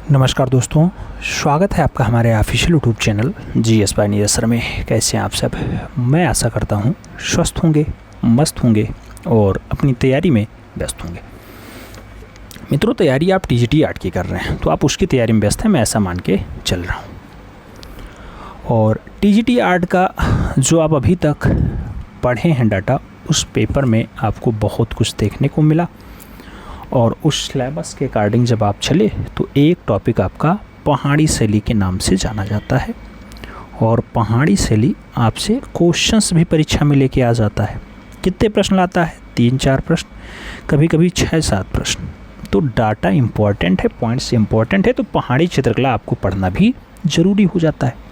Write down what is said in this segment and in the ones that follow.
नमस्कार दोस्तों, स्वागत है आपका हमारे official YouTube channel GS by Neeraj sir में। कैसे हैं आप सब? मैं आशा करता हूं स्वस्थ होंगे, मस्त होंगे और अपनी तैयारी में व्यस्त होंगे। मित्रों, तैयारी आप TGT आर्ट की कर रहे हैं तो आप उसकी तैयारी में व्यस्त हैं, मैं ऐसा मान के चल रहा हूं। और TGT आर्ट का जो आप अभी तक पढ़े हैं डाटा, उस पेपर में आपको बहुत कुछ देखने को मिला और उस सिलेबस के अकॉर्डिंग जब आप चले तो एक टॉपिक आपका पहाड़ी शैली के नाम से जाना जाता है। और पहाड़ी शैली आपसे क्वेश्चंस भी परीक्षा में लेके आ जाता है। कितने प्रश्न लाता है? 3-4 प्रश्न, कभी कभी 6-7 प्रश्न। तो डाटा इम्पॉर्टेंट है, पॉइंट्स इम्पॉर्टेंट है, तो पहाड़ी चित्रकला आपको पढ़ना भी ज़रूरी हो जाता है।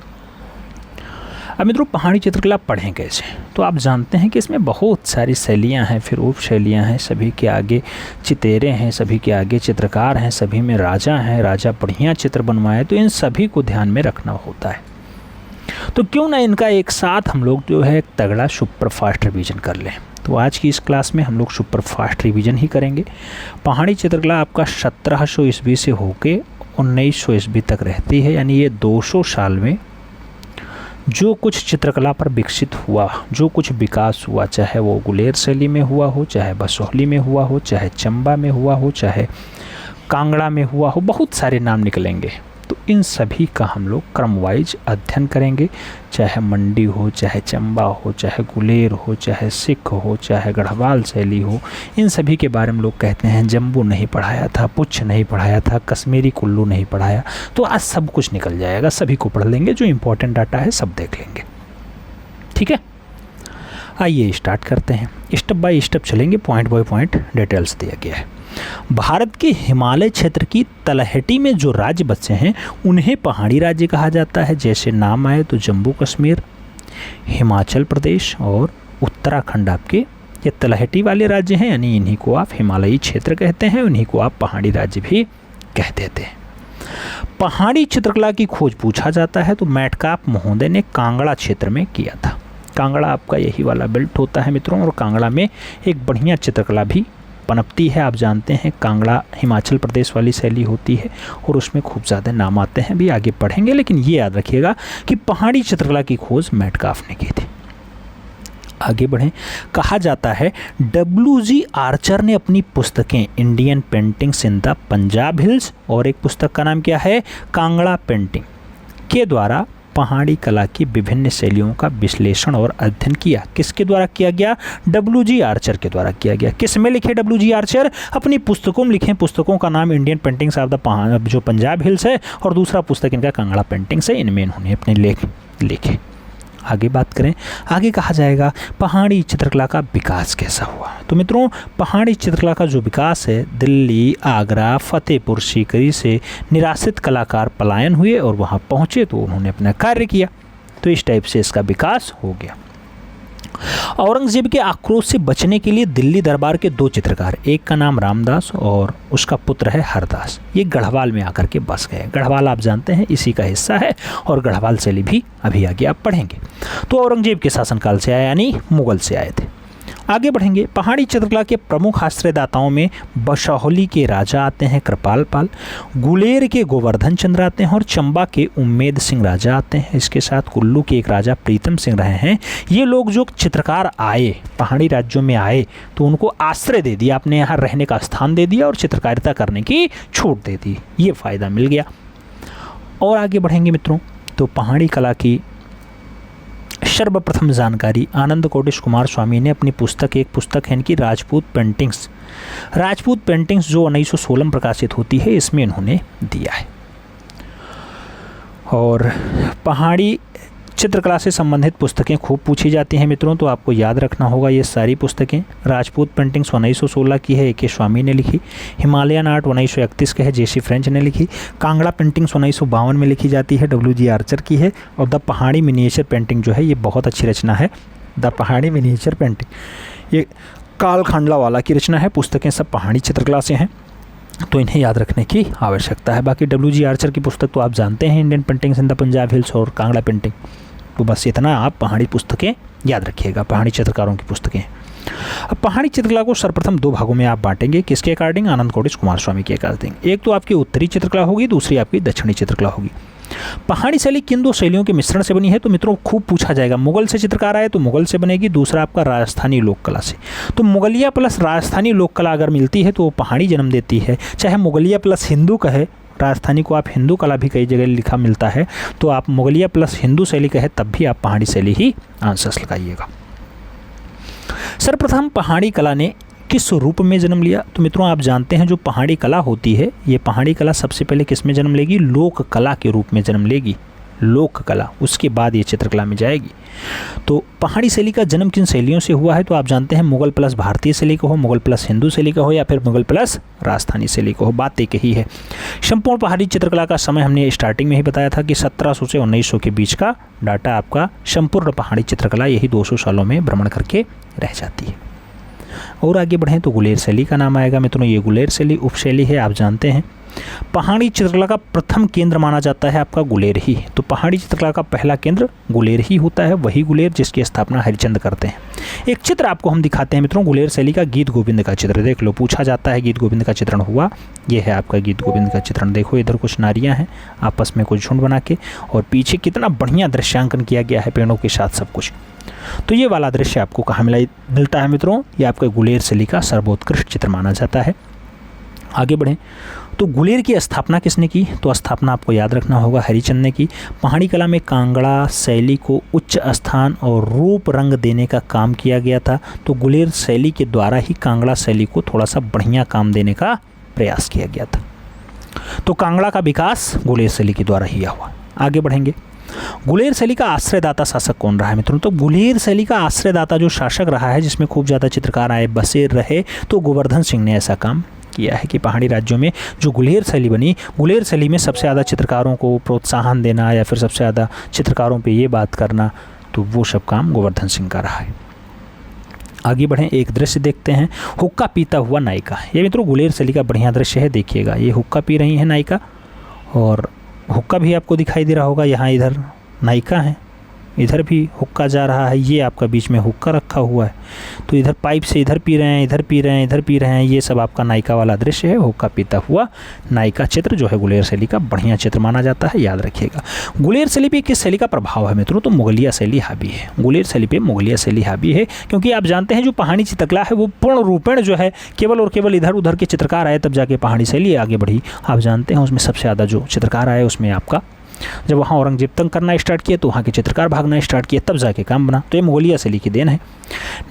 अब मित्रों, पहाड़ी चित्रकला पढ़ें कैसे? तो आप जानते हैं कि इसमें बहुत सारी शैलियाँ हैं, फिर उप शैलियाँ हैं, सभी के आगे चितेरे हैं, सभी के आगे चित्रकार हैं, सभी में राजा हैं, राजा बढ़िया चित्र बनवाए, तो इन सभी को ध्यान में रखना होता है। तो क्यों ना इनका एक साथ हम लोग जो है तगड़ा सुपर फास्ट रिवीजन कर लें। तो आज की इस क्लास में हम लोग सुपर फास्ट रिवीजन ही करेंगे। पहाड़ी चित्रकला आपका 1700 ईस्वी से होके 1900 ईस्वी तक रहती है, यानी ये 200 साल में जो कुछ चित्रकला पर विकसित हुआ, जो कुछ विकास हुआ, चाहे वो गुलेर शैली में हुआ हो, चाहे बसोहली में हुआ हो, चाहे चंबा में हुआ हो, चाहे कांगड़ा में हुआ हो, बहुत सारे नाम निकलेंगे। तो इन सभी का हम लोग क्रम वाइज अध्ययन करेंगे। चाहे मंडी हो, चाहे चंबा हो, चाहे गुलेर हो, चाहे सिख हो, चाहे गढ़वाल शैली हो, इन सभी के बारे में लोग कहते हैं जम्बू नहीं पढ़ाया था, पुच्छ नहीं पढ़ाया था, कश्मीरी कुल्लू नहीं पढ़ाया। तो आज सब कुछ निकल जाएगा, सभी को पढ़ लेंगे, जो इम्पोर्टेंट डाटा है सब देख लेंगे। ठीक है, आइए स्टार्ट करते हैं। स्टेप बाय स्टेप चलेंगे, पॉइंट बाय पॉइंट डिटेल्स दिया गया है। भारत के हिमालय क्षेत्र की तलहटी में जो राज्य बसे हैं उन्हें पहाड़ी राज्य कहा जाता है। जैसे नाम आए तो जम्मू कश्मीर, हिमाचल प्रदेश और उत्तराखंड आपके ये तलहटी वाले राज्य हैं, यानी इन्हीं को आप हिमालयी क्षेत्र कहते हैं, उन्हीं को आप पहाड़ी राज्य भी कह देते हैं। पहाड़ी चित्रकला की खोज पूछा जाता है तो मेटकाप महोदय ने कांगड़ा क्षेत्र में किया था। कांगड़ा आपका यही वाला बेल्ट होता है मित्रों, और कांगड़ा में एक बढ़िया चित्रकला भी पनपती है। आप जानते हैं कांगड़ा हिमाचल प्रदेश वाली शैली होती है और उसमें खूब ज़्यादा नाम आते हैं, भी आगे पढ़ेंगे। लेकिन ये याद रखिएगा कि पहाड़ी चित्रकला की खोज मेटकाफ ने की थी। आगे बढ़ें। कहा जाता है WG आर्चर ने अपनी पुस्तकें Indian paintings in the Punjab hills और एक पुस्तक का नाम क्या है, कांगड़ा पेंटिंग, के द्वारा पहाड़ी कला की विभिन्न शैलियों का विश्लेषण और अध्ययन किया। किसके द्वारा किया गया? WG आर्चर के द्वारा किया गया। किस में लिखे WG आर्चर? अपनी पुस्तकों में लिखे। पुस्तकों का नाम इंडियन पेंटिंग्स ऑफ द जो पंजाब हिल्स है, और दूसरा पुस्तक इनका कांगड़ा पेंटिंग्स है। इनमें इन्होंने अपने लेख लिखे। आगे बात करें, आगे कहा जाएगा पहाड़ी चित्रकला का विकास कैसा हुआ। तो मित्रों, पहाड़ी चित्रकला का जो विकास है, दिल्ली, आगरा, फतेहपुर सीकरी से निराश्रित कलाकार पलायन हुए और वहाँ पहुँचे तो उन्होंने अपना कार्य किया। तो इस टाइप से इसका विकास हो गया। औरंगजेब के आक्रोश से बचने के लिए दिल्ली दरबार के 2 चित्रकार, एक का नाम रामदास और उसका पुत्र है हरदास, ये गढ़वाल में आकर के बस गए। गढ़वाल आप जानते हैं इसी का हिस्सा है, और गढ़वाल शैली भी अभी आगे आप पढ़ेंगे। तो औरंगजेब के शासनकाल से आया, यानी मुगल से आए थे। आगे बढ़ेंगे। पहाड़ी चित्रकला के प्रमुख आश्रयदाताओं में बसोहली के राजा आते हैं कृपाल पाल, गुलेर के गोवर्धन चंद्र आते हैं और चंबा के उम्मेद सिंह राजा आते हैं। इसके साथ कुल्लू के एक राजा प्रीतम सिंह रहे हैं। ये लोग जो चित्रकार आए, पहाड़ी राज्यों में आए, तो उनको आश्रय दे दिया, अपने यहाँ रहने का स्थान दे दिया और चित्रकारिता करने की छूट दे दी। ये फ़ायदा मिल गया। और आगे बढ़ेंगे मित्रों, तो पहाड़ी कला की सर्वप्रथम जानकारी आनंद कोटिश कुमार स्वामी ने अपनी पुस्तक, एक पुस्तक है इनकी राजपूत पेंटिंग्स, जो 1916 में प्रकाशित होती है, इसमें इन्होंने दिया है। और पहाड़ी चित्रकला से संबंधित पुस्तकें खूब पूछी जाती हैं मित्रों, तो आपको याद रखना होगा ये सारी पुस्तकें। राजपूत पेंटिंग्स 1916 की है, AK स्वामी ने लिखी। हिमालयन आर्ट 1931 का है, JC फ्रेंच ने लिखी। कांगड़ा पेंटिंग्स 1952 में लिखी जाती है, WG आर्चर की है। और द पहाड़ी मिनिएचर पेंटिंग जो है, ये बहुत अच्छी रचना है। द पहाड़ी मिनिएचर पेंटिंग ये काल खांडला वाला की रचना है। पुस्तकें सब पहाड़ी चित्रकला से हैं, तो इन्हें याद रखने की आवश्यकता है। बाकी WG आर्चर की पुस्तक तो आप जानते हैं, Indian paintings in the Punjab hills और कांगड़ा पेंटिंग। तो बस इतना आप पहाड़ी पुस्तकें याद रखिएगा, पहाड़ी चित्रकारों की पुस्तकें। अब पहाड़ी चित्रकला को सर्वप्रथम दो भागों में आप बांटेंगे, किसके अकॉर्डिंग? आनंद कोटिच कुमारस्वामी के अकॉर्डिंग। एक तो आपकी उत्तरी चित्रकला होगी, दूसरी आपकी दक्षिणी चित्रकला होगी। पहाड़ी शैली किन दो शैलियों के मिश्रण से बनी है? तो मित्रों खूब पूछा जाएगा। मुगल से चित्रकार आए तो मुगल से बनेगी, दूसरा आपका राजस्थानी लोक कला से। तो मुगलिया प्लस राजस्थानी लोक कला अगर मिलती है तो वो पहाड़ी जन्म देती है, चाहे मुगलिया प्लस हिंदू कहे, राजस्थानी को आप हिंदू कला भी कई जगह लिखा मिलता है, तो आप मुगलिया प्लस हिंदू शैली कहे तब भी आप पहाड़ी शैली ही आंसर्स लगाइएगा। सर्वप्रथम पहाड़ी कला ने किस रूप में जन्म लिया? तो मित्रों आप जानते हैं जो पहाड़ी कला होती है, ये पहाड़ी कला सबसे पहले किस में जन्म लेगी? लोक कला के रूप में जन्म लेगी, लोक कला, उसके बाद ये चित्रकला में जाएगी। तो पहाड़ी शैली का जन्म किन शैलियों से हुआ है? तो आप जानते हैं मुगल प्लस भारतीय शैली का हो, मुगल प्लस हिंदू शैली का हो, या फिर मुगल प्लस राजस्थानी शैली का हो, बात एक ही है। संपूर्ण पहाड़ी चित्रकला का समय हमने स्टार्टिंग में ही बताया था कि 1700 से 1900 के बीच का डाटा आपका संपूर्ण पहाड़ी चित्रकला यही 200 सालों में भ्रमण करके रह जाती है। और आगे बढ़ें तो गुलेर शैली का नाम आएगा। मित्रों ये गुलेर शैली उपशैली है, आप जानते हैं। पहाड़ी चित्रकला का प्रथम केंद्र माना जाता है आपका गुलेर ही। तो पहाड़ी चित्रकला का पहला केंद्र गुलेर ही होता है, वही गुलेर जिसकी स्थापना हरिचंद करते हैं। एक चित्र आपको हम दिखाते हैं मित्रों, गुलेर शैली का गीत गोविंद का चित्र देख लो, पूछा जाता है गीत गोविंद का चित्रण हुआ, ये है आपका गीत गोविंद का चित्रण। देखो इधर कुछ नारियां हैं आपस में कुछ झुंड बना के, और पीछे कितना बढ़िया दृश्यांकन किया गया है पेड़ों के साथ सब कुछ। तो ये वाला दृश्य आपको कहाँ मिलता है मित्रों? ये आपका गुलेर शैली का सर्वोत्कृष्ट चित्र माना जाता है। आगे बढ़ें तो गुलेर की स्थापना किसने की? तो स्थापना आपको याद रखना होगा हरिचंद ने की। पहाड़ी कला में कांगड़ा शैली को उच्च स्थान और रूप रंग देने का काम किया गया था। तो गुलेर शैली के द्वारा ही कांगड़ा शैली को थोड़ा सा बढ़िया काम देने का प्रयास किया गया था। तो कांगड़ा का विकास गुलेर शैली के द्वारा ही हुआ। आगे बढ़ेंगे, गुलेर शैली का आश्रयदाता शासक कौन रहा है मित्रों? तो गुलेर शैली का आश्रयदाता जो शासक रहा है, जिसमें खूब ज़्यादा चित्रकार आए बसे रहे, तो गोवर्धन सिंह ने ऐसा काम किया है कि पहाड़ी राज्यों में जो गुलेर शैली बनी, गुलेर शैली में सबसे ज़्यादा चित्रकारों को प्रोत्साहन देना या फिर सबसे ज़्यादा चित्रकारों पे ये बात करना, तो वो सब काम गोवर्धन सिंह का रहा है। आगे बढ़ें, एक दृश्य देखते हैं, हुक्का पीता हुआ नायिका। ये मित्रों गुलेर शैली का बढ़िया दृश्य है, देखिएगा। ये हुक्का पी रही है नायिका, और हुक्का भी आपको दिखाई दे रहा होगा। यहाँ इधर नायिका है, इधर भी हुक्का जा रहा है, ये आपका बीच में हुक्का रखा हुआ है। तो इधर पाइप से इधर पी रहे हैं, इधर पी रहे हैं, इधर पी रहे हैं, ये सब आपका नायिका वाला दृश्य है। हुक्का पीता हुआ नायिका चित्र जो है गुलेर शैली का बढ़िया चित्र माना जाता है, याद रखिएगा। गुलेर शैली पे किस शैली का प्रभाव है मित्रों? तो मुगलिया शैली हावी है। गुलेर शैली पे मुगलिया शैली हावी है, क्योंकि आप जानते हैं जो पहाड़ी चित्रकला है वो पूर्ण रूपेण जो है केवल और केवल इधर उधर के चित्रकार आए तब जाके पहाड़ी शैली आगे बढ़ी। आप जानते हैं उसमें सबसे ज़्यादा जो चित्रकार आए उसमें आपका जब वहाँ औरंगजेब तंग करना स्टार्ट किया तो वहाँ के चित्रकार भागना स्टार्ट किए, तब जाके काम बना। तो ये मुगलिया शैली की देन है।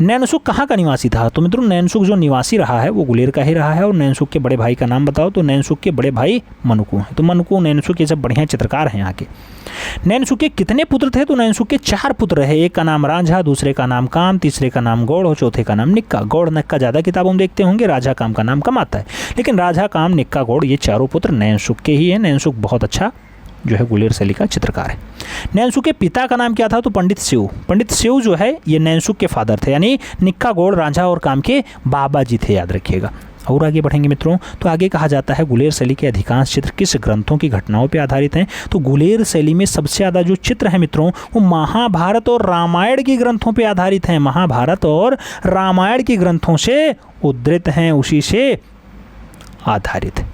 नैनसुख कहाँ का निवासी था? तो मित्रों नैनसुख जो निवासी रहा है वो गुलेर का ही रहा है। और नैनसुख के बड़े भाई का नाम बताओ? तो नैनसुख के बड़े भाई मनुकू हैं। तो मनुकू नैनसुख ये सब बढ़िया चित्रकार हैं यहाँ के। नैनसुख के कितने पुत्र थे? तो नैनसुख के 4 पुत्र रहे। एक का नाम रांझा, दूसरे का नाम काम, तीसरे का नाम गौड़ और चौथे का नाम निक्का। गौड़ निक्का ज़्यादा किताबों में देखते होंगे, राजा काम का नाम कम आता है, लेकिन राजा काम निक्का गौड़ ये चारों पुत्र नैनसुख के ही हैं। नैनसुख बहुत अच्छा जो है गुलेर शैली का चित्रकार है। नैनसुख के पिता का नाम क्या था? तो पंडित शिव। पंडित शिव जो है ये नैनसुख के फादर थे, यानी निक्का गौड़ रांझा और काम के बाबा जी थे, याद रखिएगा। और आगे बढ़ेंगे मित्रों तो आगे कहा जाता है गुलेर शैली के अधिकांश चित्र किस ग्रंथों की घटनाओं पर आधारित हैं? तो गुलेर शैली में सबसे ज़्यादा जो चित्र है मित्रों वो महाभारत और रामायण की ग्रंथों पर आधारित हैं। महाभारत और रामायण की ग्रंथों से उद्धृत हैं, उसी से आधारित है।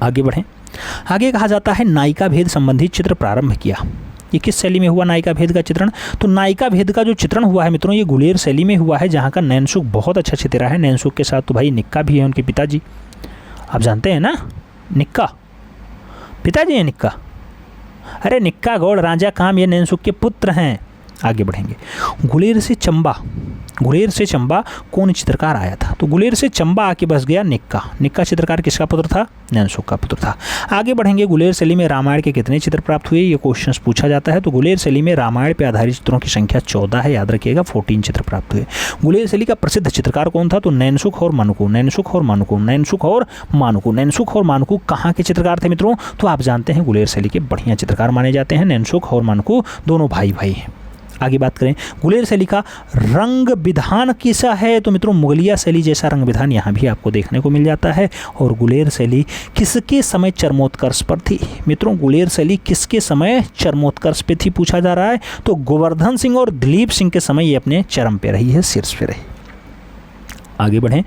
आगे बढ़ें, आगे कहा जाता है नायिका भेद संबंधी चित्र प्रारंभ किया। ये किस शैली में हुआ नायिका भेद का चित्रण? तो नायिका भेद का जो चित्रण हुआ है मित्रों ये गुलेर शैली में हुआ है, जहाँ का नैनसुख बहुत अच्छा चित्रा है। नैनसुख के साथ तो भाई निक्का भी है, उनके पिताजी आप जानते हैं ना, निक्का पिताजी है निक्का। अरे निक्का गौड़ रांझा काम ये नैनसुख के पुत्र हैं। आगे बढ़ेंगे, गुलेर से चंबा। गुलेर से चंबा कौन चित्रकार आया था? तो गुलेर से चंबा आके बस गया निक्का। निक्का चित्रकार किसका पुत्र था? नैनसुख का पुत्र था। आगे बढ़ेंगे, गुलेर शैली में रामायण के कितने चित्र प्राप्त हुए? ये क्वेश्चंस पूछा जाता है। तो गुलेर शैली में रामायण पर आधारित चित्रों की संख्या 14 है, याद रखिएगा। 14 चित्र प्राप्त हुए। गुलेर शैली का प्रसिद्ध चित्रकार कौन था? तो नैनसुख और मानुकू। नैनसुख और मानुकू, नैनसुख और मानुकू। नैनसुख और मानुकू कहाँ के चित्रकार थे मित्रों? तो आप जानते हैं गुलेर शैली के बढ़िया चित्रकार माने जाते हैं। नैनसुख और मानुकू दोनों भाई भाई हैं। आगे बात करें गुलेर शैली का रंग विधान कैसा है, तो मित्रों मुगलिया शैली जैसा रंग विधान यहाँ भी आपको देखने को मिल जाता है। और गुलेर शैली किसके समय चरमोत्कर्ष पर थी? मित्रों गुलेर शैली किसके समय चरमोत्कर्ष पे थी पूछा जा रहा है, तो गोवर्धन सिंह और दिलीप सिंह के समय ये अपने चरम पे रही है, शीर्ष पे रही। आगे बढ़ें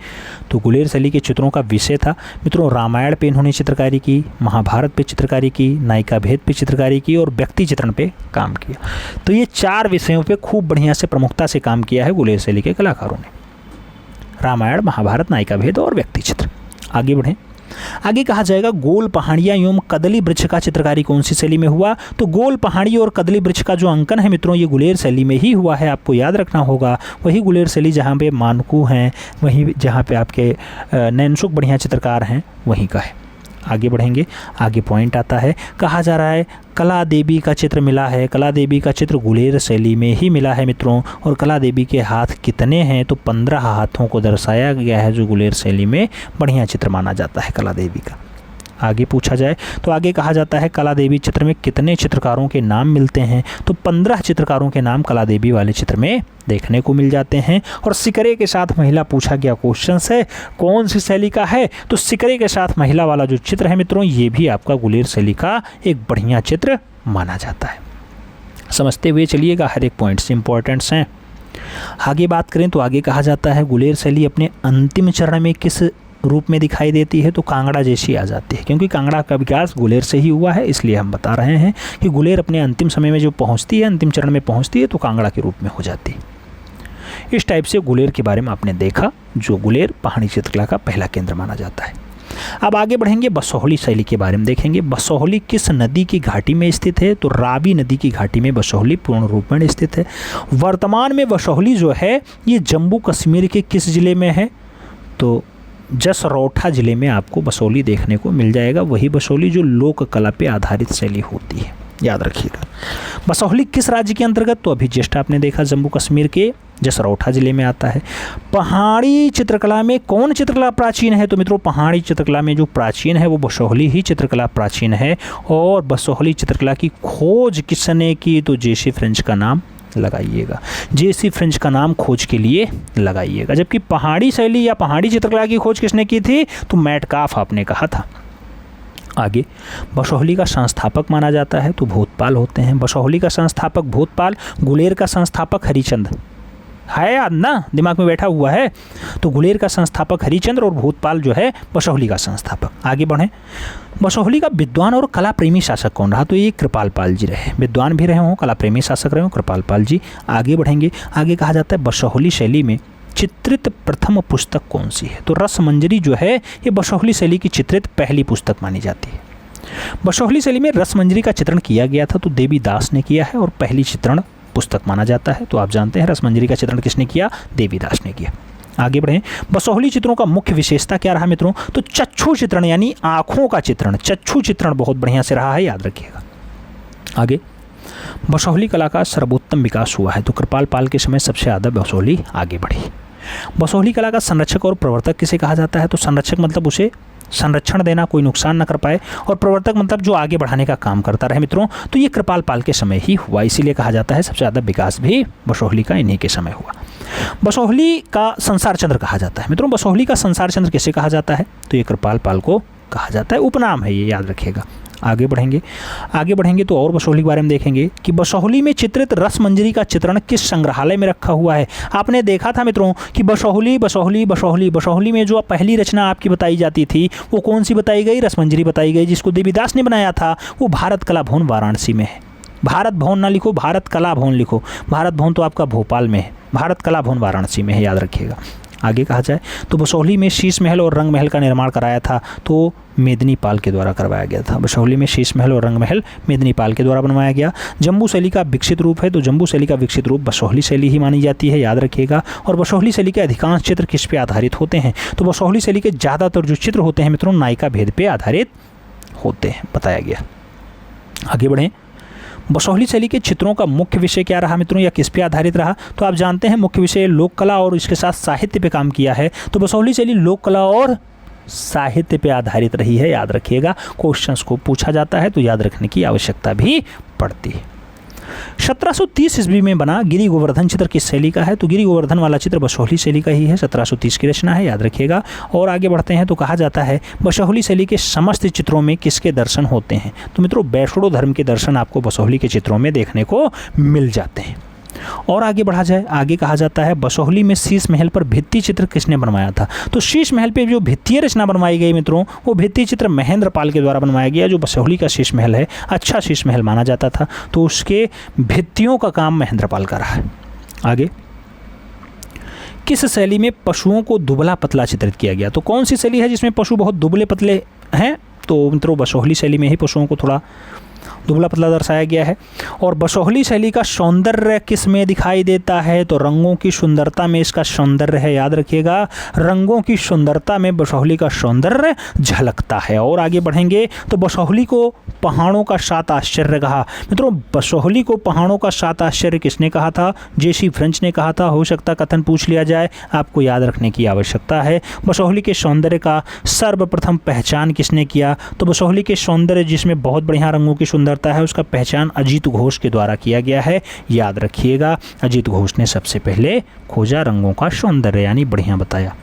तो गुलेर शैली के चित्रों का विषय था मित्रों रामायण पे इन्होंने चित्रकारी की, महाभारत पे चित्रकारी की, नायिका भेद पे चित्रकारी की और व्यक्ति चित्रण पे काम किया। तो ये 4 विषयों पे खूब बढ़िया से प्रमुखता से काम किया है गुलेर शैली के कलाकारों ने, रामायण, महाभारत, नायिका भेद और व्यक्ति चित्र। आगे बढ़ें, आगे कहा जाएगा गोल पहाड़ियाँ एवं कदली वृक्ष का चित्रकारी कौन सी शैली में हुआ, तो गोल पहाड़ी और कदली वृक्ष का जो अंकन है मित्रों ये गुलेर शैली में ही हुआ है, आपको याद रखना होगा। वही गुलेर शैली जहाँ पे मानकू हैं, वहीं जहाँ पे आपके नैनसुख बढ़िया चित्रकार हैं वहीं का है। आगे बढ़ेंगे, आगे पॉइंट आता है, कहा जा रहा है कला देवी का चित्र मिला है। कला देवी का चित्र गुलेर शैली में ही मिला है मित्रों। और कला देवी के हाथ कितने हैं, तो 15 हाथों को दर्शाया गया है, जो गुलेर शैली में बढ़िया चित्र माना जाता है कला देवी का। आगे पूछा जाए तो आगे कहा जाता है कला देवी चित्र में कितने चित्रकारों के नाम मिलते हैं, तो 15 चित्रकारों के नाम कला देवी वाले चित्र में देखने को मिल जाते हैं। और सिकरे के साथ महिला पूछा गया क्वेश्चन है, कौन सी शैली का है, तो सिकरे के साथ महिला वाला जो चित्र है मित्रों ये भी आपका गुलेर शैली का एक बढ़िया चित्र माना जाता है। समझते हुए चलिएगा, हर एक पॉइंट्स इंपॉर्टेंट्स हैं। आगे बात करें तो आगे कहा जाता है गुलेर शैली अपने अंतिम चरण में किस रूप में दिखाई देती है, तो कांगड़ा जैसी आ जाती है। क्योंकि कांगड़ा का विकास गुलेर से ही हुआ है, इसलिए हम बता रहे हैं कि गुलेर अपने अंतिम समय में जो पहुंचती है, अंतिम चरण में पहुंचती है, तो कांगड़ा के रूप में हो जाती है। इस टाइप से गुलेर के बारे में आपने देखा, जो गुलेर पहाड़ी चित्रकला का पहला केंद्र माना जाता है। अब आगे बढ़ेंगे, बसोहली शैली के बारे में देखेंगे। बसोहली किस नदी की घाटी में स्थित है, तो रावी नदी की घाटी में बसोहली पूर्ण रूप में स्थित है। वर्तमान में बसोहली जो है ये जम्मू कश्मीर के किस जिले में है, तो जसरौठा जिले में आपको बसोहली देखने को मिल जाएगा। वही बसोहली जो लोक कला पे आधारित शैली होती है, याद रखिएगा। बसोहली किस राज्य के अंतर्गत, तो अभी जस्ट आपने देखा जम्मू कश्मीर के जसरौठा जिले में आता है। पहाड़ी चित्रकला में कौन चित्रकला प्राचीन है, तो मित्रों पहाड़ी चित्रकला में जो प्राचीन है वो बसोहली ही चित्रकला प्राचीन है। और बसोहली चित्रकला की खोज किसने की, तो जेसी फ्रेंच का नाम लगाइएगा, जेसी फ्रेंच का नाम खोज के लिए लगाइएगा। जबकि पहाड़ी शैली या पहाड़ी चित्रकला की खोज किसने की थी, तो मेटकाफ आपने कहा था। आगे बसोहली का संस्थापक माना जाता है, तो भूतपाल होते हैं। बसोहली का संस्थापक भूतपाल, गुलेर का संस्थापक हरिचंद है, याद ना, दिमाग में बैठा हुआ है। तो गुलेर का संस्थापक हरिचंद्र और भूतपाल जो है बसोहली का संस्थापक। आगे बढ़ें, बसोहली का विद्वान और कला प्रेमी शासक कौन रहा, तो ये कृपाल पाल जी रहे। विद्वान भी रहे हों, कला प्रेमी शासक रहे हों, कृपाल पाल जी। आगे बढ़ेंगे, आगे कहा जाता है बसोहली शैली में चित्रित प्रथम पुस्तक कौन सी है, तो रसमंजरी जो है ये बसोहली शैली की चित्रित पहली पुस्तक मानी जाती है। बसोहली शैली में रसमंजरी का चित्रण किया गया था, तो देवी दास ने किया है और पहली चित्रण पुस्तक माना जाता है। तो आप जानते हैं रसमंजरी का चित्रण किसने किया, देवीदास ने किया। आगे बढ़ें, बसोहली चित्रों का मुख्य विशेषता क्या रहा मित्रों, तो चक्षु चित्रण यानी आँखों का चित्रण, चक्षु चित्रण बहुत बढ़िया से रहा है, याद रखिएगा। आगे बसोहली कला का सर्वोत्तम विकास हुआ है, तो कृपाल पाल के समय सबसे ज़्यादा बसोहली आगे बढ़ी। बसोहली कला का संरक्षक और प्रवर्तक किसे कहा जाता है, तो संरक्षक मतलब उसे संरक्षण देना, कोई नुकसान न कर पाए, और प्रवर्तक मतलब जो आगे बढ़ाने का काम करता रहे मित्रों। तो ये कृपाल पाल के समय ही हुआ, इसीलिए कहा जाता है सबसे ज़्यादा विकास भी बसोहली का इन्हीं के समय हुआ। बसोहली का संसार चंद्र कहा जाता है मित्रों। बसोहली का संसार चंद्र किसे कहा जाता है, तो ये कृपाल पाल को कहा जाता है, उपनाम है ये, याद रखिएगा। आगे बढ़ेंगे तो और बसोहली के बारे में देखेंगे कि बसोहली में चित्रित रसमंजरी का चित्रण किस संग्रहालय में रखा हुआ है। आपने देखा था मित्रों कि बसोहली में जो पहली रचना आपकी बताई जाती थी वो कौन सी बताई गई, रसमंजरी बताई गई, जिसको देवीदास ने बनाया था। वो भारत कला भवन वाराणसी में है। भारत भवन ना लिखो, भारत कला भवन लिखो। भारत भवन तो आपका भोपाल में है, भारत कला भवन वाराणसी में है, याद रखिएगा। आगे कहा जाए तो बसोहली में शीश महल और रंग महल का निर्माण कराया था, तो मेदिनी पाल के द्वारा करवाया गया था। बसोहली में शीश महल और रंग महल मेदिनी पाल के द्वारा बनवाया गया। जम्बू शैली का विकसित रूप है, तो जम्बू शैली का विकसित रूप बसोहली शैली ही मानी जाती है, याद रखिएगा। और बसोहली शैली के अधिकांश चित्र किस पे आधारित होते हैं, तो बसोहली शैली के ज़्यादातर जो चित्र होते हैं मित्रों नायिका भेद पे आधारित होते हैं, बताया गया। आगे बढ़ें, बसोहली शैली के चित्रों का मुख्य विषय क्या रहा मित्रों, या किस पे आधारित रहा, तो आप जानते हैं मुख्य विषय लोक कला और इसके साथ साहित्य पे काम किया है। तो बसोहली शैली लोक कला और साहित्य पे आधारित रही है, याद रखिएगा। क्वेश्चंस को पूछा जाता है तो याद रखने की आवश्यकता भी पड़ती है। 1730 ईस्वी में बना गिरि गोवर्धन चित्र किस शैली का है? तो गिरि गोवर्धन वाला चित्र बसोहली शैली का ही है, 1730 की रचना है, याद रखिएगा। और आगे बढ़ते हैं तो कहा जाता है बसोहली शैली के समस्त चित्रों में किसके दर्शन होते हैं? तो मित्रों वैष्णव धर्म के दर्शन आपको बसोहली के चित्रों में देखने को मिल जाते हैं। और आगे बढ़ा जाए, आगे कहा जाता है बसोहली में शीश महल पर भित्ति चित्र किसने बनवाया था? तो शीश महल पे जो भित्तीय रचना बनवाई गई मित्रों, वो भित्ति चित्र महेंद्र पाल के द्वारा बनवाया गया। जो बसोहली का शीश महल है, अच्छा शीश महल माना जाता था, तो उसके भित्तियों का काम महेंद्र पाल का रहा है। आगे, किस शैली में पशुओं को दुबला पतला चित्रित किया गया? तो कौन सी शैली है जिसमें पशु बहुत दुबले पतले हैं? तो मित्रों बसोहली शैली में ही पशुओं को थोड़ा दुबला पतला दर्शाया गया है। और बसोहली शैली का सौंदर्य किस में दिखाई देता है? तो रंगों की सुंदरता में इसका सौंदर्य है, याद रखिएगा। रंगों की सुंदरता में बसोहली का सौंदर्य झलकता है। और आगे बढ़ेंगे तो बसोहली को पहाड़ों का 7 आश्चर्य कहा। मित्रों बसोहली को पहाड़ों का 7 आश्चर्य किसने कहा था? जेसी फ्रेंच ने कहा था। हो सकता कथन पूछ लिया जाए, आपको याद रखने की आवश्यकता है। बसोहली के सौंदर्य का सर्वप्रथम पहचान किसने किया? तो बसोहली के सौंदर्य जिसमें बहुत बढ़िया रंगों की सुंदरता है, उसका पहचान अजीत घोष के द्वारा किया गया है, याद रखिएगा। अजीत घोष ने सबसे पहले खोजा रंगों का सौंदर्य, यानी बढ़िया बताया।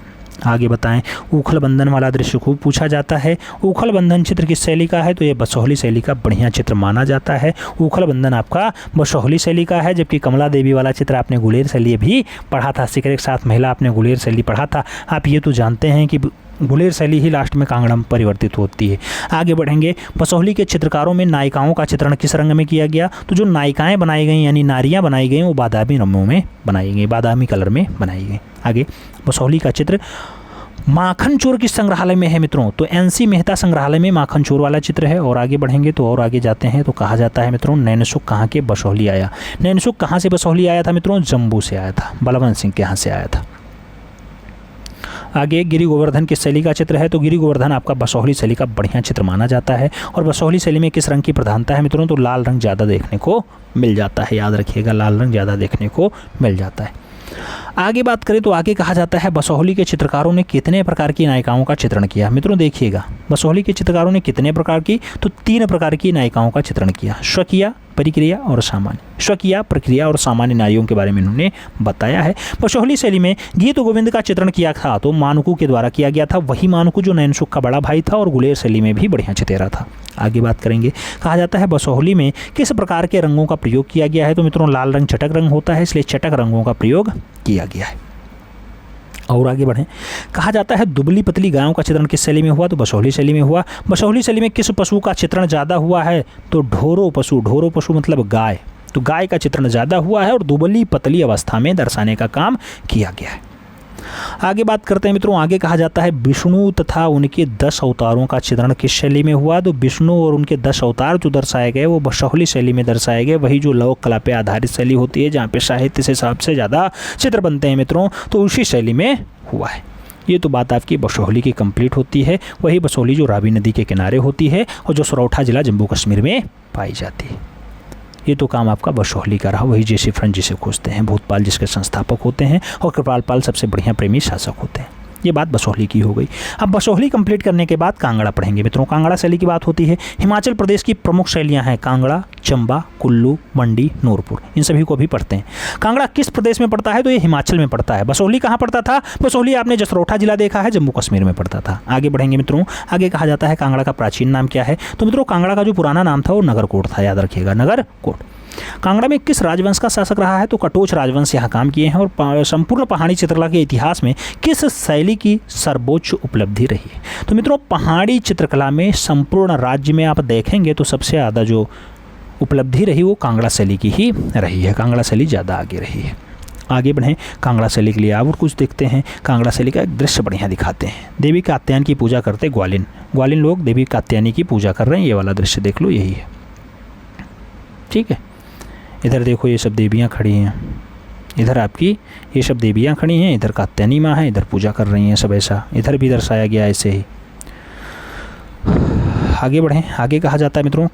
आगे बताएं, उखल बंधन वाला दृश्य खूब पूछा जाता है। उखल बंधन चित्र किस शैली का है? तो ये बसोहली शैली का बढ़िया चित्र माना जाता है। उखल बंधन आपका बसोहली शैली का है, जबकि कमला देवी वाला चित्र आपने गुलेर शैली भी पढ़ा था। शिखर के साथ महिला आपने गुलेर शैली पढ़ा था। आप ये तो जानते हैं कि गुलेर शैली ही लास्ट में कांगड़ा में परिवर्तित होती है। आगे बढ़ेंगे, बसोहली के चित्रकारों में नायिकाओं का चित्रण किस रंग में किया गया? तो जो नायिकाएं बनाई गई यानी नारियां बनाई गई वो बादामी रंगों में बनाई गई, बादामी कलर में बनाई गई। आगे, बसोहली का चित्र माखन चोर किस संग्रहालय में है मित्रों? तो एनसी मेहता संग्रहालय में माखन चोर वाला चित्र है। और आगे बढ़ेंगे तो और आगे जाते हैं तो कहा जाता है मित्रों नैनसुख कहाँ के बसोहली आया? नैनसुख कहाँ से बसोहली आया था मित्रों? जम्मू से आया था, बलवंत सिंह के यहाँ से आया था। आगे, गिरि गोवर्धन किस शैली का चित्र है? तो गिरि गोवर्धन आपका बसोहली शैली का बढ़िया चित्र माना जाता है। और बसोहली शैली में किस रंग की प्रधानता है मित्रों? तो लाल रंग ज़्यादा देखने को मिल जाता है, याद रखिएगा। लाल रंग ज़्यादा देखने को मिल जाता है। आगे बात करें तो आगे कहा जाता है बसोहली के चित्रकारों ने कितने प्रकार की नायिकाओं का चित्रण किया? मित्रों देखिएगा, बसोहली के चित्रकारों ने कितने प्रकार की? तो 3 प्रकार की नायिकाओं का चित्रण किया। स्वकीय, प्रक्रिया और सामान्य। स्वकीय, प्रक्रिया और सामान्य नारियों के बारे में इन्होंने बताया है। बसोहली शैली में गीत गोविंद का चित्रण किया था तो मानकू के द्वारा किया गया था। वही मानकू जो नैनसुख का बड़ा भाई था और गुलेर शैली में भी बढ़िया चितेरा था। आगे बात करेंगे, कहा जाता है बसोहली में किस प्रकार के रंगों का प्रयोग किया गया है? तो मित्रों लाल रंग चटक रंग होता है, इसलिए चटक रंगों का प्रयोग किया गया है। और आगे बढ़ें, कहा जाता है दुबली पतली गायों का चित्रण किस शैली में हुआ? तो बसोहली शैली में हुआ। बसोहली शैली में किस पशु का चित्रण ज़्यादा हुआ है? तो ढोरो पशु। ढोरो पशु मतलब गाय। तो गाय का चित्रण ज़्यादा हुआ है और दुबली पतली अवस्था में दर्शाने का काम किया गया है। आगे बात करते हैं मित्रों, आगे कहा जाता है विष्णु तथा उनके 10 अवतारों का चित्रण किस शैली में हुआ? तो विष्णु और उनके 10 अवतार जो दर्शाए गए वो बसोहली शैली में दर्शाए गए। वही जो लोक कला पे आधारित शैली होती है, जहाँ पे साहित्य से सबसे ज़्यादा चित्र बनते हैं मित्रों, तो उसी शैली में हुआ है। ये तो बात आपकी बसोहली की कंप्लीट होती है। वही बसोहली जो रावी नदी के किनारे होती है और जो सरौठा जिला जम्मू कश्मीर में पाई जाती है। ये तो काम आपका बसोहली का रहा। वही जेसी फ्रेंच जिसे खोजते हैं, भूतपाल जिसके संस्थापक होते हैं और कृपाल पाल सबसे बढ़िया प्रेमी शासक होते हैं। ये बात बसोहली की हो गई। अब बसोहली कंप्लीट करने के बाद कांगड़ा पढ़ेंगे मित्रों। कांगड़ा शैली की बात होती है। हिमाचल प्रदेश की प्रमुख शैलियाँ हैं कांगड़ा, चंबा, कुल्लू, मंडी, नूरपुर। इन सभी को भी पढ़ते हैं। कांगड़ा किस प्रदेश में पड़ता है? तो ये हिमाचल में पड़ता है। बसोहली कहाँ पड़ता था? बसोहली आपने जसरोठा जिला देखा है, जम्मू कश्मीर में पड़ता था। आगे बढ़ेंगे मित्रों, आगे कहा जाता है कांगड़ा का प्राचीन नाम क्या है? तो मित्रों कांगड़ा का जो पुराना नाम था वो नगरकोट था, याद रखिएगा, नगरकोट। कांगड़ा में किस राजवंश का शासक रहा है? तो कटोच राजवंश यहाँ काम किए हैं। और संपूर्ण पहाड़ी चित्रकला के इतिहास में किस शैली की सर्वोच्च उपलब्धि रही है? तो मित्रों पहाड़ी चित्रकला में संपूर्ण राज्य में आप देखेंगे तो सबसे ज़्यादा जो उपलब्धि रही वो कांगड़ा शैली की ही रही है। कांगड़ा शैली ज़्यादा आगे रही है। आगे बढ़ें, कांगड़ा शैली के लिए और कुछ देखते हैं। कांगड़ा शैली का एक दृश्य बढ़िया दिखाते हैं। देवी कात्यायन की पूजा करते ग्वालिन लोग देवी कात्यायनी की पूजा कर रहे हैं। ये वाला दृश्य देख लो, यही है, ठीक है। इधर देखो ये सब देवियाँ खड़ी हैं, इधर आपकी ये सब देवियाँ खड़ी हैं, इधर कात्यायनी माँ है, इधर पूजा कर रही हैं सब। ऐसा इधर भी दर्शाया गया ऐसे ही। आगे बढ़ें, आगे कहा जाता है मित्रों